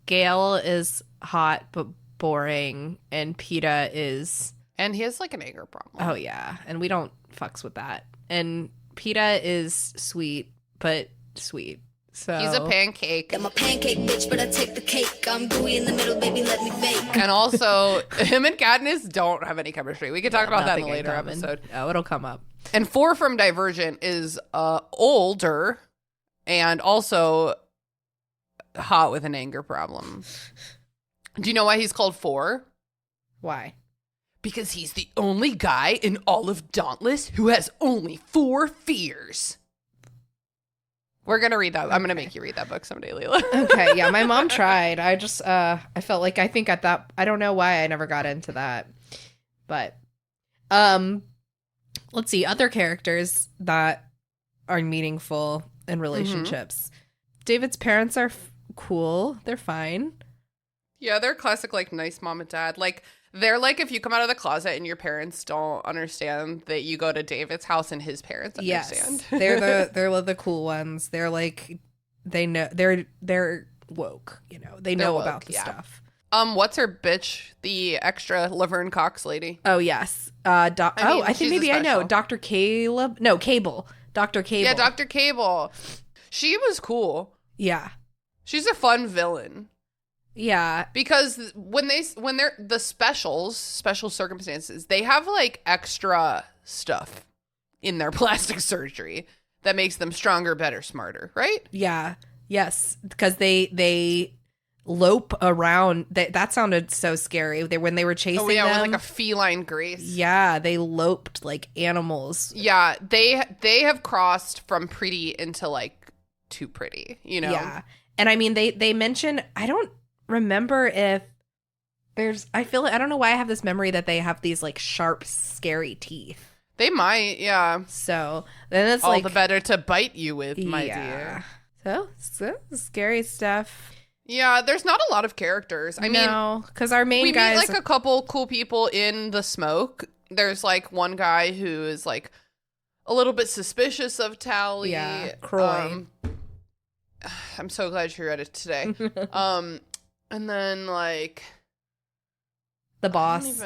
Gale is hot but boring, and Peeta is... And he has, like, an anger problem. Oh, yeah, and we don't fucks with that. And Peeta is sweet, but sweet. So He's a pancake. I'm a pancake bitch, but I take the cake. I'm gooey in the middle, baby, let me bake. And also, him and Katniss don't have any chemistry. We could talk about that in a Nothing later common. episode. Oh, it'll come up. And 4 from Divergent is older and also hot with an anger problem. Do you know why he's called 4? Why? Because he's the only guy in all of Dauntless who has only 4 fears. We're going to read that. I'm going to make you read that book someday, Leela. Okay, yeah, my mom tried. I just, I felt like, I think at that, I don't know why I never got into that. But, let's see, other characters that are meaningful in relationships. David's parents are cool. They're fine. Yeah, they're classic, like, nice mom and dad. Like, they're like if you come out of the closet and your parents don't understand that you go to David's house and his parents understand. Yes, they're the cool ones. They're like, they know, they're woke, you know. They know woke, about the yeah. stuff. What's her bitch? The extra Laverne Cox lady. Oh, yes. I I think she's maybe a I know. special. Dr. Caleb. No, Cable. Dr. Cable. Yeah, Dr. Cable. She was cool. Yeah. She's a fun villain. Yeah. Because when they're the special circumstances, they have like extra stuff in their plastic surgery that makes them stronger, better, smarter, right? Yeah. Yes. Because they lope around. That sounded so scary. When they were chasing Oh yeah, them. with like a feline grace. Yeah, they loped like animals. Yeah, they have crossed from pretty into like too pretty, you know? Yeah. And I mean, they mention, I don't remember if there's, I don't know why I have this memory that they have these like sharp, scary teeth. They might, yeah. So then it's All like the better to bite you with, my dear. So scary stuff. Yeah, there's not a lot of characters. I mean, because our main we guys, meet like a couple cool people in the smoke. There's like one guy who is like a little bit suspicious of Tally. Yeah, Croy. I'm so glad she read it today. And then like the boss.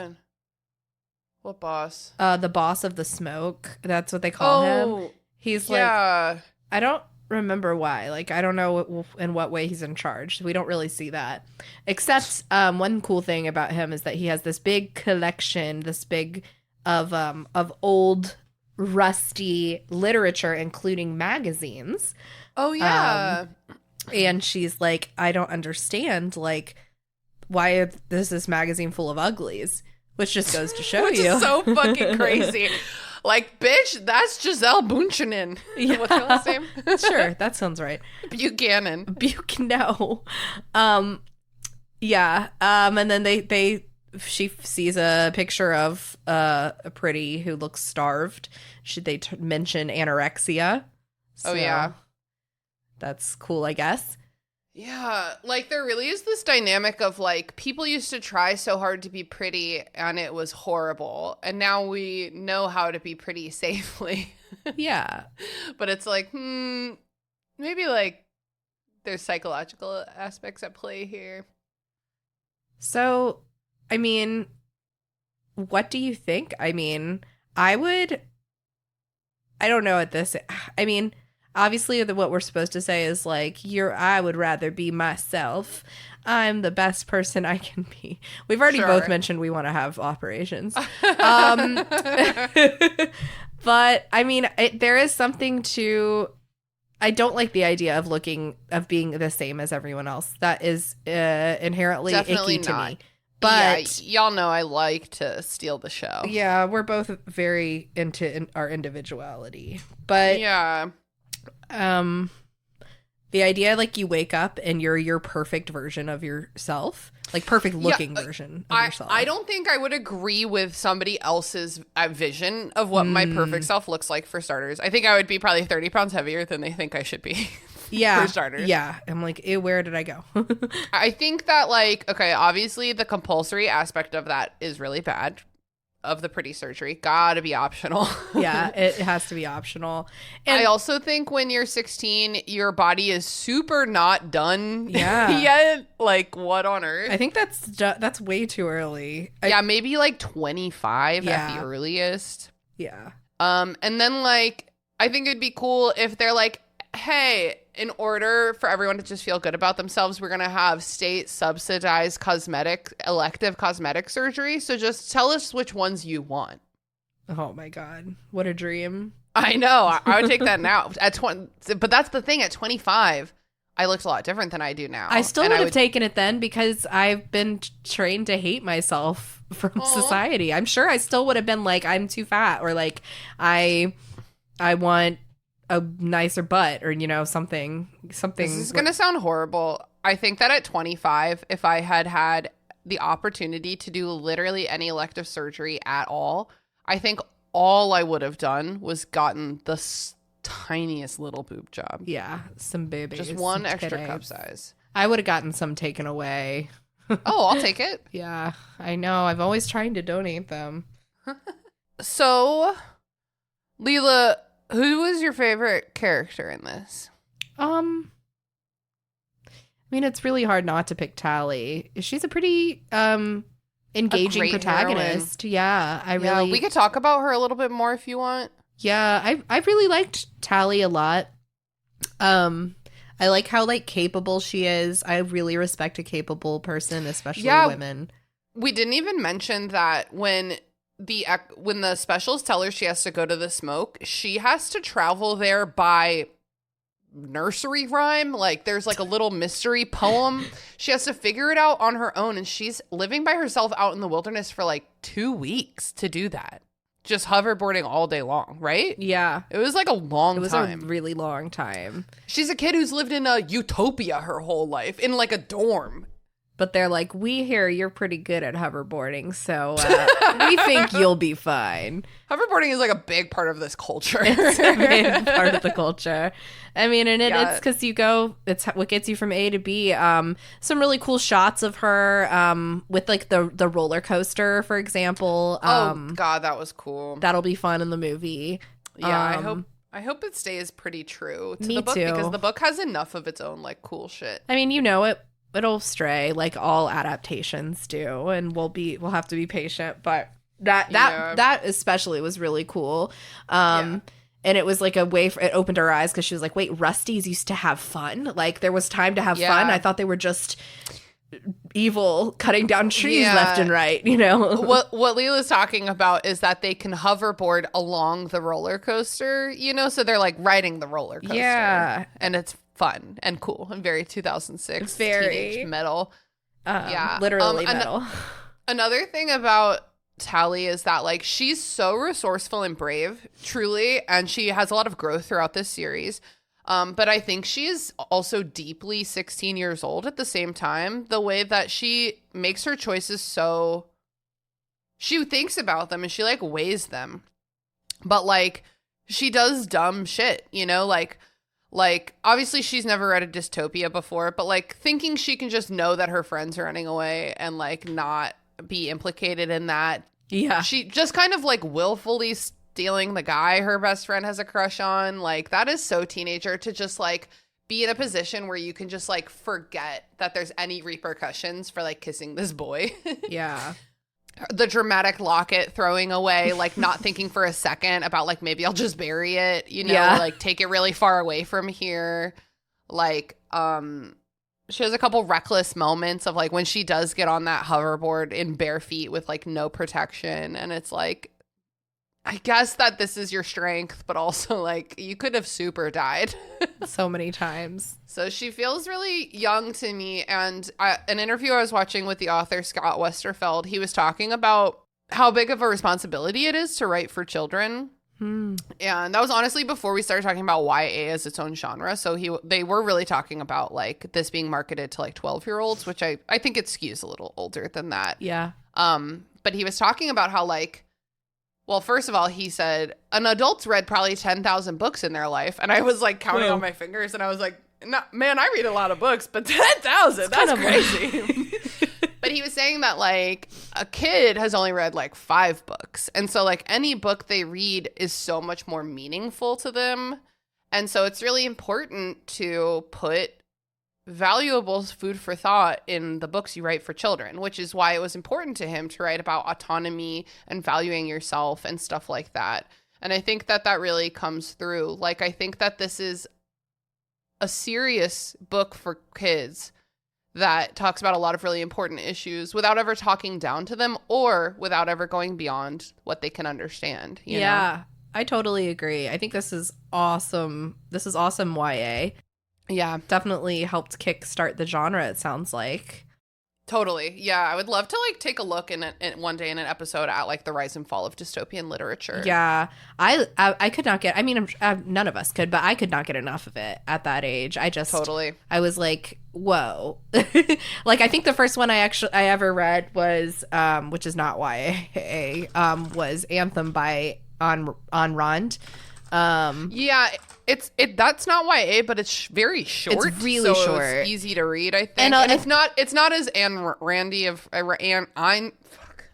What boss? The boss of the smoke. That's what they call him. He's like, I don't remember why. Like, I don't know in what way he's in charge. We don't really see that. Except one cool thing about him is that he has this big collection, of old rusty literature, including magazines. Oh yeah. And she's like, I don't understand, like, why is this magazine full of uglies? Which just goes to show Which you. is so fucking crazy. Like, bitch, that's Giselle Bunchanin. Yeah. What's her last name? Sure, that sounds right. Buchanan. No. Yeah. And then she sees a picture of a pretty who looks starved. Should they mention anorexia? Oh, yeah. That's cool, I guess. Yeah, like there really is this dynamic of like people used to try so hard to be pretty and it was horrible. And now we know how to be pretty safely. Yeah. But it's like, maybe like there's psychological aspects at play here. So, I mean, what do you think? I mean, I don't know at this. I mean, obviously what we're supposed to say is like, I would rather be myself. I'm the best person I can be. We've already both mentioned we want to have operations. But I mean, there is something to, I don't like the idea of being the same as everyone else. That is inherently Definitely icky not. to me. But yeah, y'all know I like to steal the show. Yeah, we're both very into our individuality. But yeah. The idea like you wake up and you're your perfect version of yourself, like perfect looking version of yourself. I don't think I would agree with somebody else's vision of what my perfect self looks like, for starters. I think I would be probably 30 pounds heavier than they think I should be. Yeah. For starters. Yeah. I'm like, ew, where did I go? I think that like, okay, obviously the compulsory aspect of that is really bad. Of the pretty surgery. Gotta be optional. Yeah, it has to be optional. And I also think when you're 16, your body is super not done Yeah. yet. Like, what on earth? I think that's way too early. Yeah, maybe like 25 at Yeah. the earliest. Yeah. And then like, I think it'd be cool if they're like, hey, in order for everyone to just feel good about themselves, we're going to have state subsidized elective cosmetic surgery. So just tell us which ones you want. Oh my God. What a dream. I know. I would take that now. At 20, but that's the thing. At 25, I looked a lot different than I do now. I still And would have taken it then because I've been trained to hate myself from society. I'm sure I still would have been like, I'm too fat, or like, I want a nicer butt, or, you know, something. This is going to sound horrible. I think that at 25, if I had the opportunity to do literally any elective surgery at all, I think all I would have done was gotten the tiniest little boob job. Yeah, some babies. Just one some extra titties. cup size. I would have gotten some taken away. Oh, I'll take it. Yeah, I know. I've always trying to donate them. So, Leela, who was your favorite character in this? I mean, it's really hard not to pick Tally. She's a pretty engaging great protagonist. Yeah, Yeah, we could talk about her a little bit more if you want. Yeah, I really liked Tally a lot. I like how like capable she is. I really respect a capable person, especially women. We didn't even mention that when the specials tell her she has to go to the smoke, she has to travel there by nursery rhyme. Like there's like a little mystery poem. She has to figure it out on her own, and she's living by herself out in the wilderness for like 2 weeks to do that. Just hoverboarding all day long, right? Yeah. It was like a long time. It was a really long time. She's a kid who's lived in a utopia her whole life, in like a dorm. But they're like, we hear you're pretty good at hoverboarding, so we think you'll be fine. Hoverboarding is like a big part of this culture. It's a big part of the culture. I mean, and it's because it's what gets you from A to B. Some really cool shots of her with like the roller coaster, for example. Oh God, that was cool. That'll be fun in the movie. Yeah, I hope it stays pretty true to me the book, too. because the book has enough of its own like cool shit. I mean, it'll stray like all adaptations do, and we'll have to be patient, but that especially was really cool. And it was like a way it opened her eyes, because she was like, wait, Rusties used to have fun? Like there was time to have fun? I thought they were just evil, cutting down trees left and right, you know? What Leela's talking about is that they can hoverboard along the roller coaster, you know? So they're like riding the roller coaster. Yeah. And it's fun and cool and very 2006 very teenage metal. Literally metal. Another thing about Tally is that like she's so resourceful and brave, truly, and she has a lot of growth throughout this series. But I think she is also deeply 16 years old at the same time. The way that she makes her choices, so she thinks about them and she like weighs them, but like she does dumb shit, you know, like like, obviously she's never read a dystopia before, but like thinking she can just know that her friends are running away and like not be implicated in that. Yeah. She just kind of like willfully stealing the guy her best friend has a crush on. Like, that is so teenager to just like be in a position where you can just like forget that there's any repercussions for like kissing this boy. Yeah. The dramatic locket throwing away, like not thinking for a second about like maybe I'll just bury it, you know, Yeah. or, like take it really far away from here. Like, she has a couple reckless moments of like when she does get on that hoverboard in bare feet with like no protection, and it's like, I guess that this is your strength, but also like you could have super died. So many times. So she feels really young to me. And an interview I was watching with the author, Scott Westerfeld, he was talking about how big of a responsibility it is to write for children. And that was honestly before we started talking about YA as its own genre. So they were really talking about like this being marketed to like 12-year-olds, which I think it skews a little older than that. Yeah. But he was talking about how like, well, first of all, he said an adult's read probably 10,000 books in their life. And I was like counting on my fingers and I was like, no, man, I read a lot of books, but 10,000, that's crazy. But he was saying that like a kid has only read like 5 books. And so like any book they read is so much more meaningful to them. And so it's really important to put valuable food for thought in the books you write for children, which is why it was important to him to write about autonomy and valuing yourself and stuff like that. And I think that that really comes through. Like, I think that this is a serious book for kids that talks about a lot of really important issues without ever talking down to them or without ever going beyond what they can understand. You know? I totally agree. I think this is awesome. This is awesome YA. Yeah, Definitely helped kickstart the genre, it sounds like. totally. Yeah, I would love to like take a look in one day in an episode at like the rise and fall of dystopian literature. Yeah. I could not get, I mean, none of us could, but I could not get enough of it at that age. Totally. I was like, whoa. Like, I think the first one I ever read was, which is not YA, was Anthem by On Rand. Yeah, that's not YA, but it's very short. It's really so short. It's easy to read, I think. And, And, it's not as Anne Randy of Anne Ein.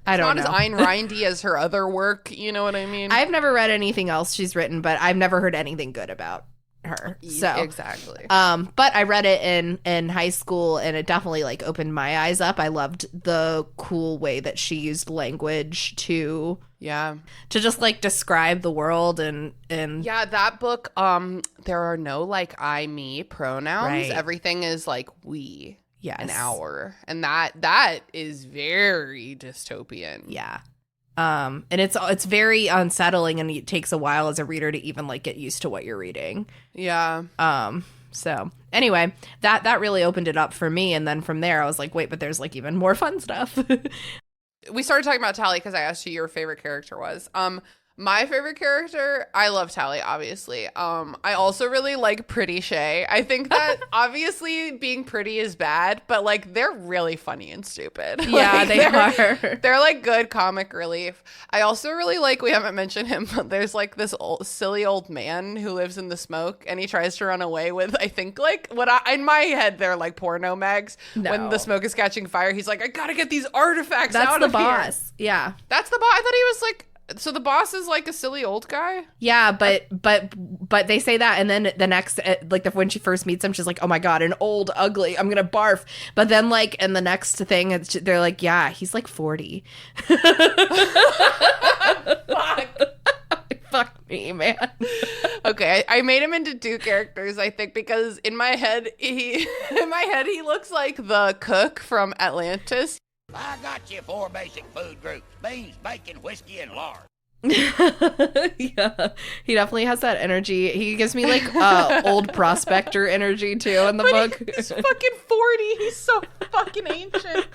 I don't It's know. not as Ayn Randy as her other work. You know what I mean? I've never read anything else she's written, but I've never heard anything good about her. So exactly. but I read it in high school, and it definitely like opened my eyes up. I loved the cool way that she used language to Yeah. just like describe the world and Yeah, that book, there are no like I, me pronouns. Right. Everything is like we, yes. an our. And that is very dystopian. Yeah. And it's very unsettling, and it takes a while as a reader to even like get used to what you're reading. Yeah. So anyway, that really opened it up for me, and then from there I was like, wait, but there's like even more fun stuff. We started talking about Tally because I asked you your favorite character was. My favorite character, I love Tally, obviously. I also really like Pretty Shay. I think that obviously being pretty is bad, but like they're really funny and stupid. Yeah, Like, they are. They're like good comic relief. I also really like, we haven't mentioned him, but there's like this silly old man who lives in the smoke, and he tries to run away with, I think like in my head, they're like porno mags. No. When the smoke is catching fire, he's like, I gotta get these artifacts That's out the of here. boss. Yeah. That's the boss. I thought he was like, so the boss is like a silly old guy? Yeah, but they say that, and then the next, like when she first meets him, she's like, "Oh my god, an old ugly, I'm gonna barf." But then like in the next thing, they're like, "Yeah, he's like 40." Fuck. Fuck me, man. Okay, I made him into 2 characters, I think, because in my head he looks like the cook from Atlantis. I got you 4 basic food groups: beans, bacon, whiskey, and lard. Yeah, he definitely has that energy. He gives me like old prospector energy too in the book. He's fucking 40. He's so fucking ancient.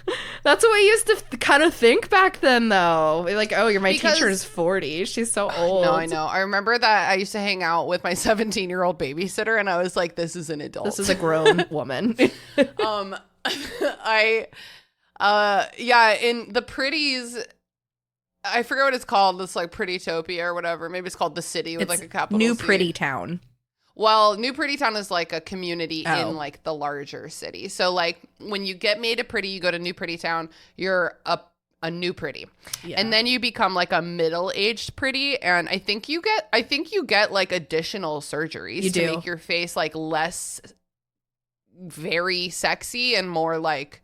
That's what we used to kind of think back then, though. Like, oh, my Because- teacher is 40. She's so old. No, I know. I remember that I used to hang out with my 17-year-old babysitter, and I was like, this is an adult. This is a grown woman. Yeah, in the Pretties, I forget what it's called. This like Prettytopia or whatever. Maybe it's called The City with like a capital New C. Pretty Town. Well, New Pretty Town is like a community Oh. in like the larger city. So like when you get made a pretty, you go to New Pretty Town, you're a new pretty. Yeah. And then you become like a middle-aged pretty, and I think you get like additional surgeries to do. make your face like less very sexy and more like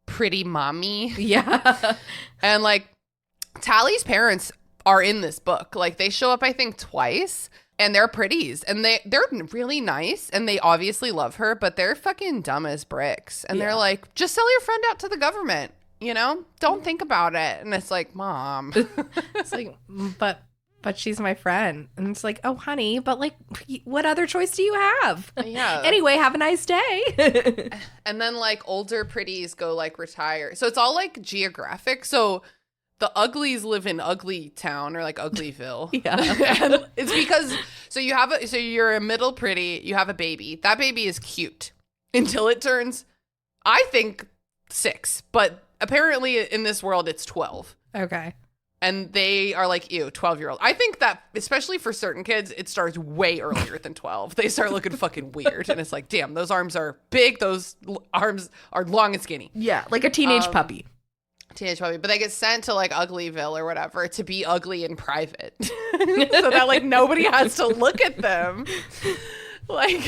pretty mommy. Yeah. And like Tally's parents are in this book. Like they show up I think twice. And they're pretties, and they're really nice, and they obviously love her, but they're fucking dumb as bricks. And they're like, just sell your friend out to the government, you know? Don't think about it. And it's like, Mom. It's like, but she's my friend. And it's like, oh, honey, but like, what other choice do you have? Yeah. Anyway, have a nice day. And then like older pretties go like retire. So it's all like geographic. So the Uglies live in Ugly Town or like Uglyville. Yeah. And it's because so you're a middle pretty, you have a baby. That baby is cute until it turns, I think, 6. But apparently in this world it's 12. Okay. And they are like, ew, 12-year-old. I think that, especially for certain kids, it starts way earlier than 12. They start looking fucking weird. And it's like, damn, those arms are big. Those arms are long and skinny. Yeah, like a teenage puppy. Teenage puppy, but they get sent to like Uglyville or whatever to be ugly in private, so that like nobody has to look at them. Like,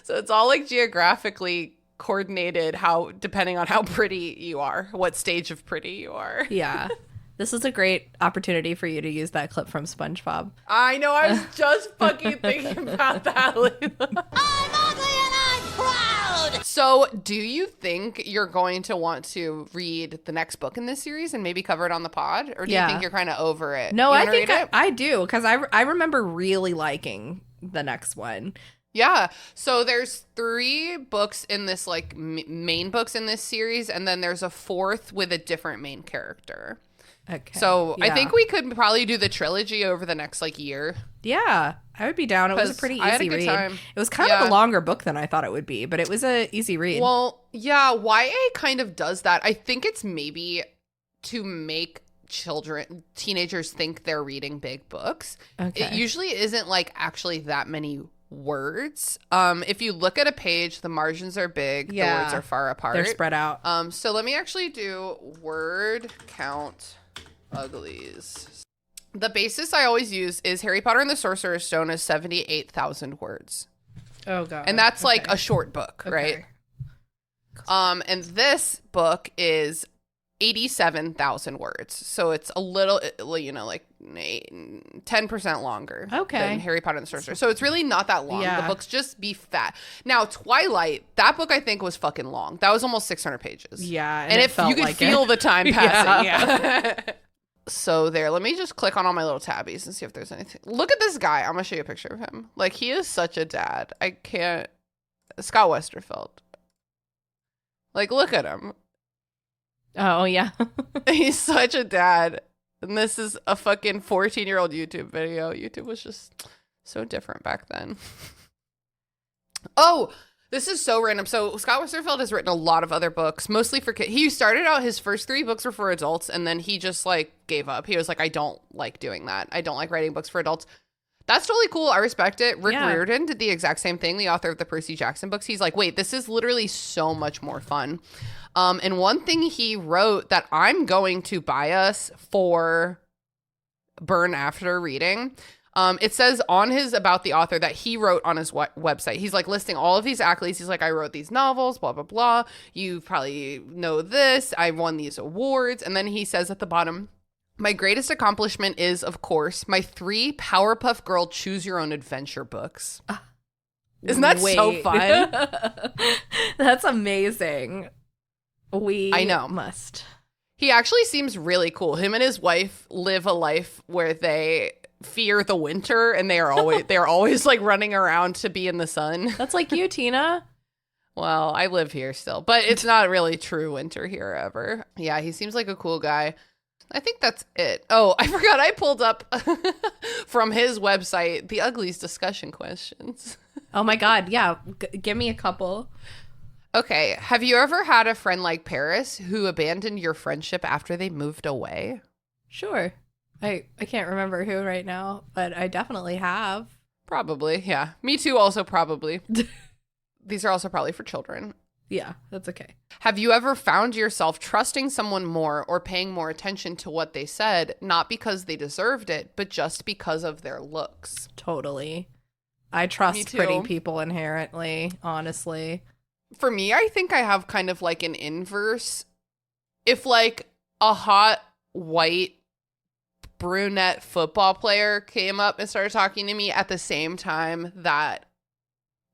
so it's all like geographically coordinated, how depending on how pretty you are, what stage of pretty you are. Yeah. This is a great opportunity for you to use that clip from SpongeBob. I know. I was just fucking thinking about that. I'm ugly and I'm proud! So, do you think you're going to want to read the next book in this series and maybe cover it on the pod? Or do you Yeah. think you're kind of over it? No, You I wanna think read it? I do, because I remember really liking the next one. Yeah. So there's 3 books in this, like, main books in this series, and then there's a 4th with a different main character. Okay. So I Yeah. think we could probably do the trilogy over the next, like, year. Yeah, I would be down. It was a 'Cause pretty I had a easy good read. time. It was kind Yeah. of a longer book than I thought it would be, but it was a easy read. Well, yeah, YA kind of does that. I think it's maybe to make teenagers think they're reading big books. Okay. It usually isn't, like, actually that many words. If you look at a page, the margins are big, Yeah. the words are far apart. They're spread out. So let me actually do word count Uglies. The basis I always use is Harry Potter and the Sorcerer's Stone is 78,000 words. Oh god. And that's like a short book, right? And this book is 87,000 words. So it's a little, you know, like 10% longer than Harry Potter and the Sorcerer. So it's really not that long. Yeah. The books just be fat. Now, Twilight, that book I think was fucking long. That was almost 600 pages. Yeah. And it if felt you could like feel it. the time passing. Yeah. So there, let me just click on all my little tabbies and see if there's anything. Look at this guy. I'm going to show you a picture of him. Like, he is such a dad. I can't. Scott Westerfeld. Like, look at him. Oh yeah. He's such a dad. And this is a fucking 14-year-old YouTube video. YouTube was just so different back then. Oh, this is so random. So Scott Westerfeld has written a lot of other books, mostly for kids. He started out, his first 3 books were for adults, and then he just like gave up. He was like, I don't like doing that. I don't like writing books for adults. That's totally cool. I respect it. Rick Yeah. Riordan did the exact same thing, the author of the Percy Jackson books. He's like, wait, this is literally so much more fun. And one thing he wrote that I'm going to buy us for Burn After reading, it says on his about the author that he wrote on his website. He's like listing all of these accolades. He's like, I wrote these novels, blah, blah, blah. You probably know this. I won these awards. And then he says at the bottom, my greatest accomplishment is, of course, my 3 Powerpuff Girl Choose Your Own Adventure books. Isn't that so fun? That's amazing. I know. Must. He actually seems really cool. Him and his wife live a life where they fear the winter, and they are always like running around to be in the sun. That's like you, Tina. Well, I live here still, but it's not really true winter here ever. Yeah, he seems like a cool guy. I think that's it. Oh, I forgot I pulled up from his website the Uglies discussion questions. Oh my god, yeah. Give me a couple. Okay, have you ever had a friend like Paris who abandoned your friendship after they moved away? Sure. I can't remember who right now, but I definitely have. Probably, yeah. Me too, also probably. These are also probably for children. Yeah, that's okay. Have you ever found yourself trusting someone more or paying more attention to what they said, not because they deserved it, but just because of their looks? Totally. I Me trust too. pretty people inherently, honestly. For me, I think I have kind of like an inverse. If like a hot white brunette football player came up and started talking to me at the same time that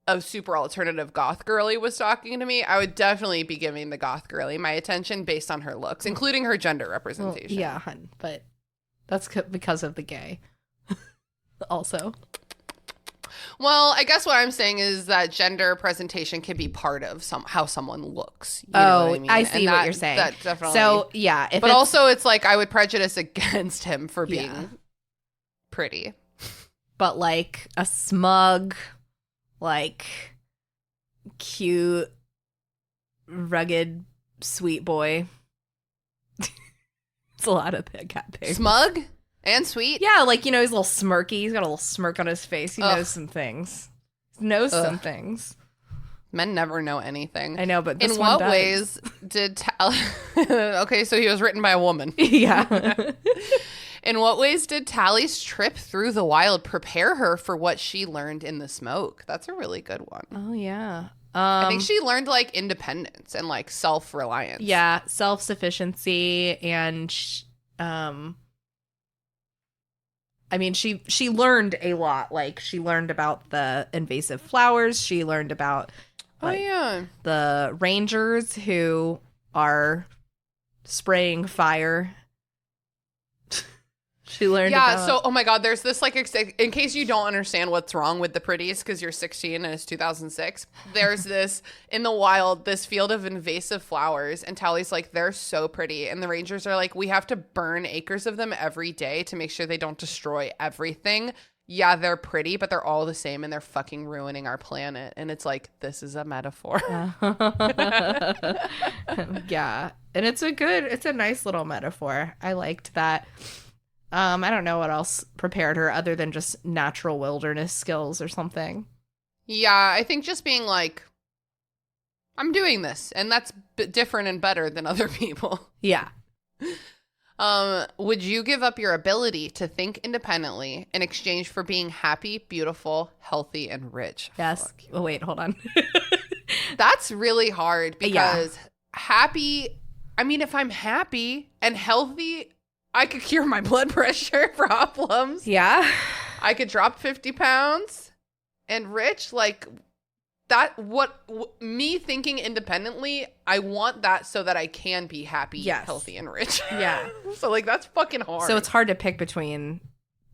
a super alternative goth girly was talking to me, I would definitely be giving the goth girly my attention based on her looks, including her gender representation. Well, yeah, hun, but that's because of the gay. Also. Well, I guess what I'm saying is that gender presentation can be part of how someone looks. You know what I mean? I see And what you're saying. That definitely. So, yeah. But also, it's like I would prejudice against him for being pretty. But like a smug, like cute, rugged, sweet boy. It's a lot of that thing. Smug and sweet? Yeah, like, you know, he's a little smirky. He's got a little smirk on his face. He Ugh. knows some things. Knows some things. Men never know anything. I know, but this in one what does. ways did okay, so he was written by a woman. Yeah. In what ways did Tally's trip through the wild prepare her for what she learned in the smoke? That's a really good one. Oh, yeah. I think she learned like independence and like self-reliance. Yeah, self-sufficiency and I mean, she learned a lot. Like, she learned about the invasive flowers. She learned about like, the rangers who are spraying fire. She learned about... so, oh my God, there's this, like, in case you don't understand what's wrong with the pretties because you're 16 and it's 2006, there's this, in the wild, this field of invasive flowers, and Tally's like, they're so pretty, and the rangers are like, we have to burn acres of them every day to make sure they don't destroy everything. Yeah, they're pretty, but they're all the same, and they're fucking ruining our planet, and it's like, this is a metaphor. Yeah, and it's a nice little metaphor. I liked that. I don't know what else prepared her other than just natural wilderness skills or something. Yeah, I think just being like, I'm doing this, and that's different and better than other people. Yeah. Would you give up your ability to think independently in exchange for being happy, beautiful, healthy, and rich? Yes. Oh, wait, hold on. That's really hard because happy, I mean, if I'm happy and healthy, I could cure my blood pressure problems. Yeah. I could drop 50 pounds. And rich, like that, me thinking independently, I want that so that I can be happy, healthy, and rich. Yeah. So like that's fucking hard. So it's hard to pick between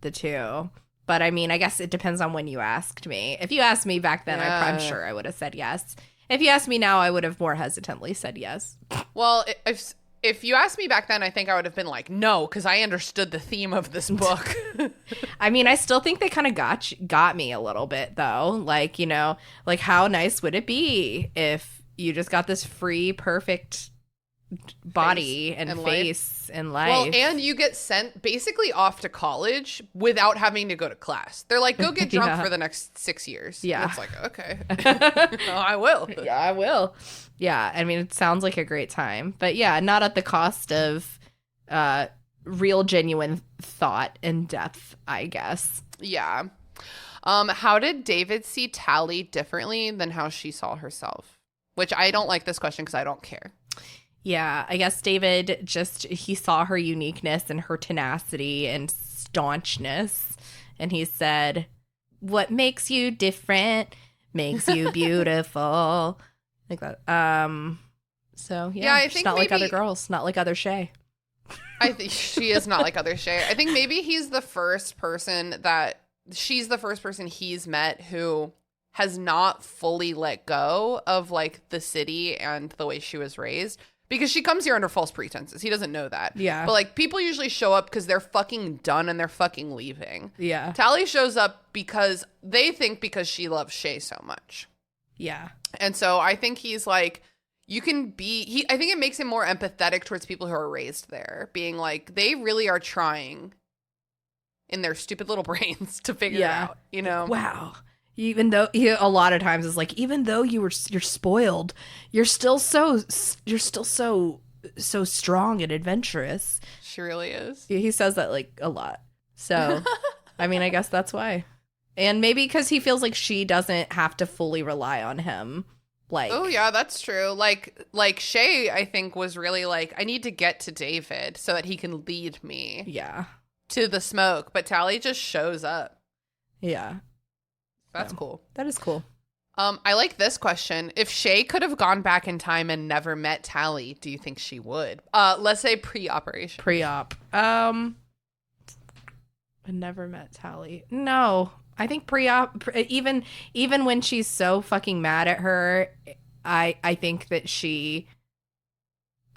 the two. But I mean, I guess it depends on when you asked me. If you asked me back then, I'm sure I would have said yes. If you asked me now, I would have more hesitantly said yes. Well, if you asked me back then, I think I would have been like, no, because I understood the theme of this book. I mean, I still think they kind of got me a little bit, though. Like, you know, like how nice would it be if you just got this free, perfect body and face and life? Well, and you get sent basically off to college without having to go to class. They're like, go get drunk for the next 6 years. Yeah. And it's like, okay. No, I will. Yeah, I will. Yeah, I mean, it sounds like a great time. But yeah, not at the cost of real, genuine thought and depth, I guess. Yeah. How did David see Tally differently than how she saw herself? Which I don't like this question because I don't care. Yeah, I guess David he saw her uniqueness and her tenacity and staunchness. And he said, what makes you different makes you beautiful. Like that. So yeah, I she's think not like maybe- other girls, not like other Shay. I think she is not like other Shay. I think maybe she's the first person he's met who has not fully let go of like the city and the way she was raised. Because she comes here under false pretenses. He doesn't know that. Yeah. But like people usually show up because they're fucking done and they're fucking leaving. Yeah. Tally shows up because they think because she loves Shay so much. Yeah. And so I think he's like, I think it makes him more empathetic towards people who are raised there, being like, they really are trying in their stupid little brains to figure it Yeah. out, you know? Wow. Even though a lot of times it's like, even though you're spoiled, you're still so strong and adventurous. She really is. He says that like a lot. So, I mean, I guess that's why. And maybe because he feels like she doesn't have to fully rely on him. Like, Oh yeah, that's true. Like Shay, I think, was really like, I need to get to David so that he can lead me yeah. to the smoke. But Tally just shows up. Yeah. That's cool. That is cool. I like this question. If Shay could have gone back in time and never met Tally, do you think she would? Let's say pre-operation. Pre-op. I never met Tally. No. I think pre-op, even when she's so fucking mad at her, I think that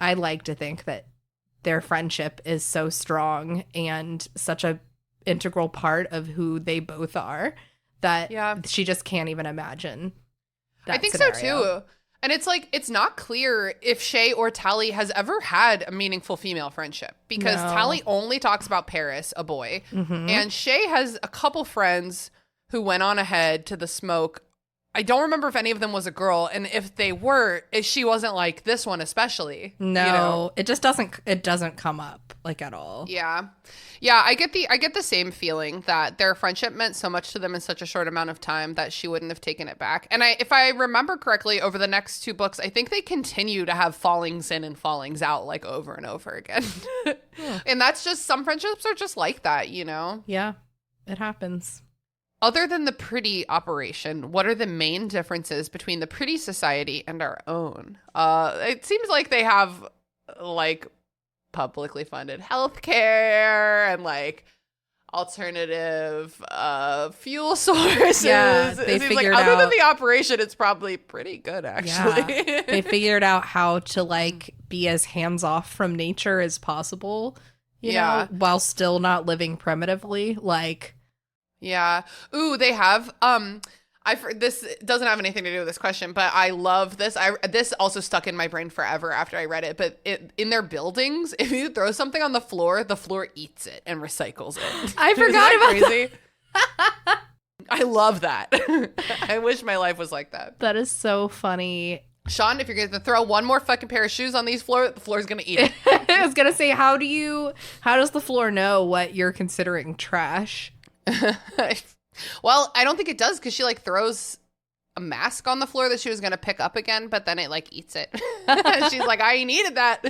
I like to think that their friendship is so strong and such a integral part of who they both are that she just can't even imagine that I think scenario. so too. And it's like, it's not clear if Shay or Tally has ever had a meaningful female friendship, because No. Tally only talks about Paris, a boy, Mhm. and Shay has a couple friends who went on ahead to the smoke. I don't remember if any of them was a girl, and if they were, she wasn't like this one especially. No, you know? it just doesn't come up like at all. Yeah. I get the same feeling that their friendship meant so much to them in such a short amount of time that she wouldn't have taken it back. And if I remember correctly, over the next 2 books, I think they continue to have fallings in and fallings out like over and over again. And that's just, some friendships are just like that, you know? Yeah, it happens. Other than the Pretty operation, what are the main differences between the Pretty Society and our own? It seems like they have like publicly funded healthcare and like alternative fuel sources. Yeah, It they seems like figured other than out- the operation, it's probably pretty good actually. Yeah. They figured out how to like be as hands off from nature as possible, you know, while still not living primitively. Like, Yeah. Ooh, they have this doesn't have anything to do with this question, but I love this. This also stuck in my brain forever after I read it. But in their buildings, if you throw something on the floor eats it and recycles it. I Isn't forgot that about crazy? I love that. I wish my life was like that. that is so funny. Sean, if you're going to throw one more fucking pair of shoes on these floor, the floor's going to eat it. I was gonna say, how does the floor know what you're considering trash? Well, I don't think it does, because she like throws a mask on the floor that she was going to pick up again, but then it like eats it. She's like, I needed that.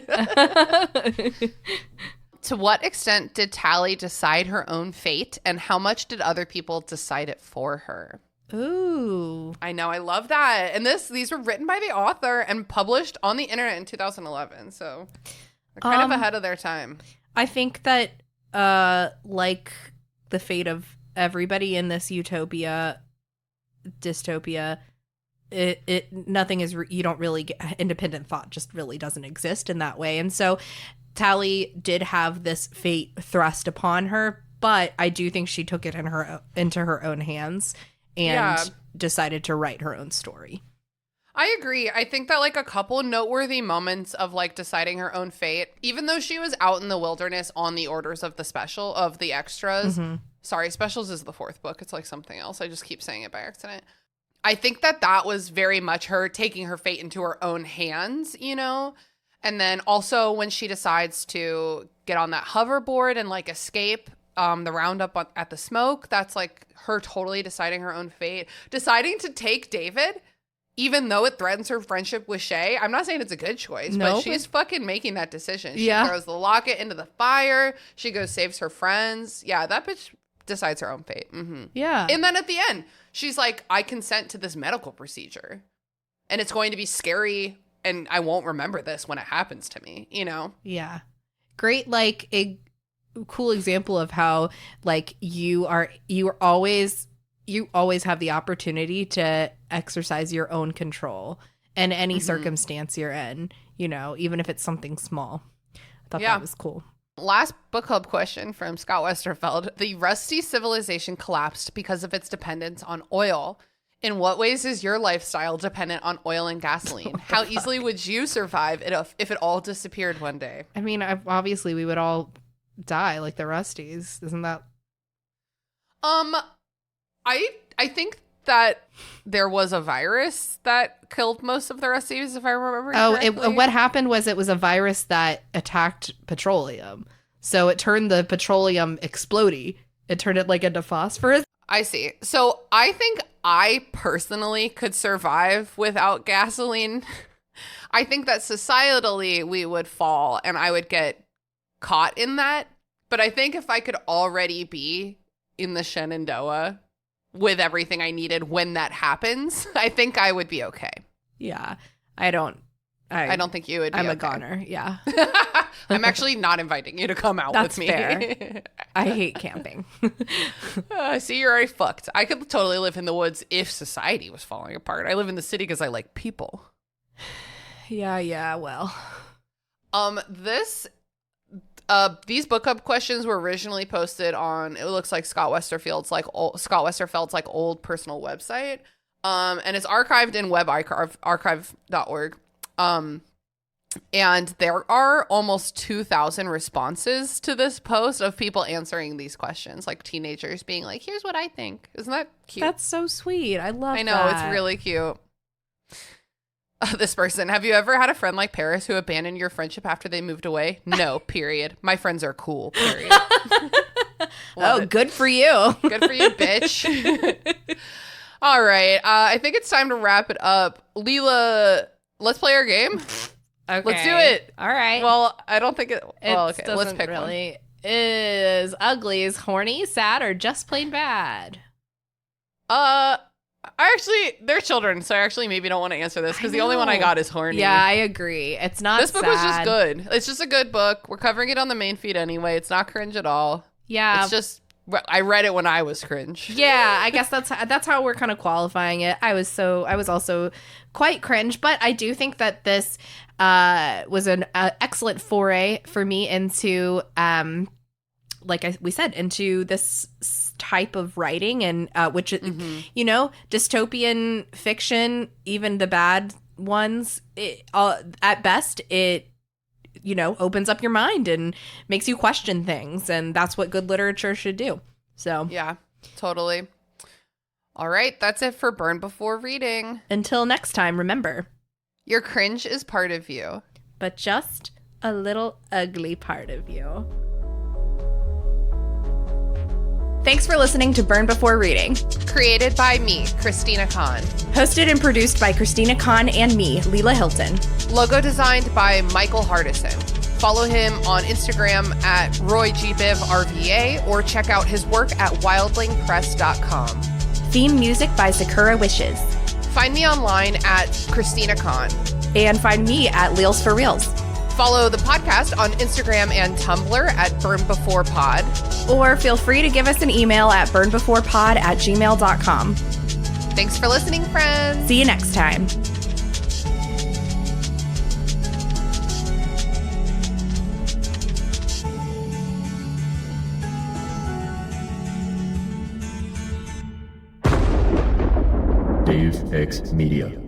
To what extent did Tally decide her own fate, and how much did other people decide it for her? Ooh. I know, I love that. And these were written by the author and published on the internet in 2011, so they're kind of ahead of their time. I think that like the fate of everybody in this dystopia, nothing is you don't really get, independent thought just really doesn't exist in that way. And so Tally did have this fate thrust upon her, but I do think she took it into her own hands and decided to write her own story. I agree. I think that like a couple noteworthy moments of like deciding her own fate, even though she was out in the wilderness on the orders of the extras. Mm-hmm. Sorry, Specials is the 4th book. It's like something else. I just keep saying it by accident. I think that was very much her taking her fate into her own hands, you know? And then also when she decides to get on that hoverboard and like escape the roundup at the smoke, that's like her totally deciding her own fate. Deciding to take David, even though it threatens her friendship with Shay. I'm not saying it's a good choice, but she's fucking making that decision. She throws the locket into the fire. She goes, saves her friends. Yeah, that bitch decides her own fate. Mm-hmm. Yeah. And then at the end, she's like, I consent to this medical procedure. And it's going to be scary, and I won't remember this when it happens to me, you know? Yeah. Great, like, a cool example of how, like, you always have the opportunity to exercise your own control in any circumstance you're in, you know, even if it's something small. I thought that was cool. Last book club question from Scott Westerfeld. The rusty civilization collapsed because of its dependence on oil. In what ways is your lifestyle dependent on oil and gasoline? How easily would you survive if it all disappeared one day? I mean, obviously we would all die like the Rusties. Isn't that I think that there was a virus that killed most of the recipes, if I remember correctly. What happened was it was a virus that attacked petroleum. So it turned the petroleum explodey. It turned it like into phosphorus. I see. So I think I personally could survive without gasoline. I think that societally we would fall and I would get caught in that. But I think if I could already be in the Shenandoah with everything I needed when that happens, I think I would be okay. Yeah. I don't think you would be I'm okay. a goner. Yeah. I'm actually not inviting you to come out That's with me. fair. I hate camping. See, you're already fucked. I could totally live in the woods if society was falling apart. I live in the city because I like people. Yeah, well. These book club questions were originally posted on, it looks like Scott Westerfeld's old personal website. And it's archived in webarchive.org. And there are almost 2,000 responses to this post of people answering these questions, like teenagers being like, here's what I think. Isn't that cute? That's so sweet. I love that. I know, it's really cute. This person, have you ever had a friend like Paris who abandoned your friendship after they moved away? No, period. My friends are cool, period. Good for you. Good for you, bitch. All right. I think it's time to wrap it up. Leela, let's play our game. Okay. Let's do it. All right. Well, I don't think it. Well, okay. Let's pick really. Is Uglies horny, sad, or just plain bad? They're children, so I actually maybe don't want to answer this because the only one I got is horny. Yeah, I agree. It's not. This book was just good. It's just a good book. We're covering it on the main feed anyway. It's not cringe at all. Yeah, it's just I read it when I was cringe. Yeah, I guess that's how we're kind of qualifying it. I was also quite cringe, but I do think that this was an excellent foray for me into we said, into this type of writing, and which you know, dystopian fiction, even the bad ones, at best it, you know, opens up your mind and makes you question things, and that's what good literature should do. So yeah, totally. All right, that's it for Burn Before Reading. Until next time, remember, your cringe is part of you, but just a little ugly part of you. Thanks for listening to Burn Before Reading. Created by me, Christina Kahn. Hosted and produced by Christina Kahn and me, Leela Hilton. Logo designed by Michael Hardison. Follow him on Instagram at RoyGBivRVA or check out his work at wildlingpress.com. Theme music by Sakura Wishes. Find me online at Christina Kahn. And find me at Leels for Reels. Follow the podcast on Instagram and Tumblr at BurnBeforePod. Or feel free to give us an email at burnbeforepod@gmail.com. Thanks for listening, friends. See you next time. Dave X Media.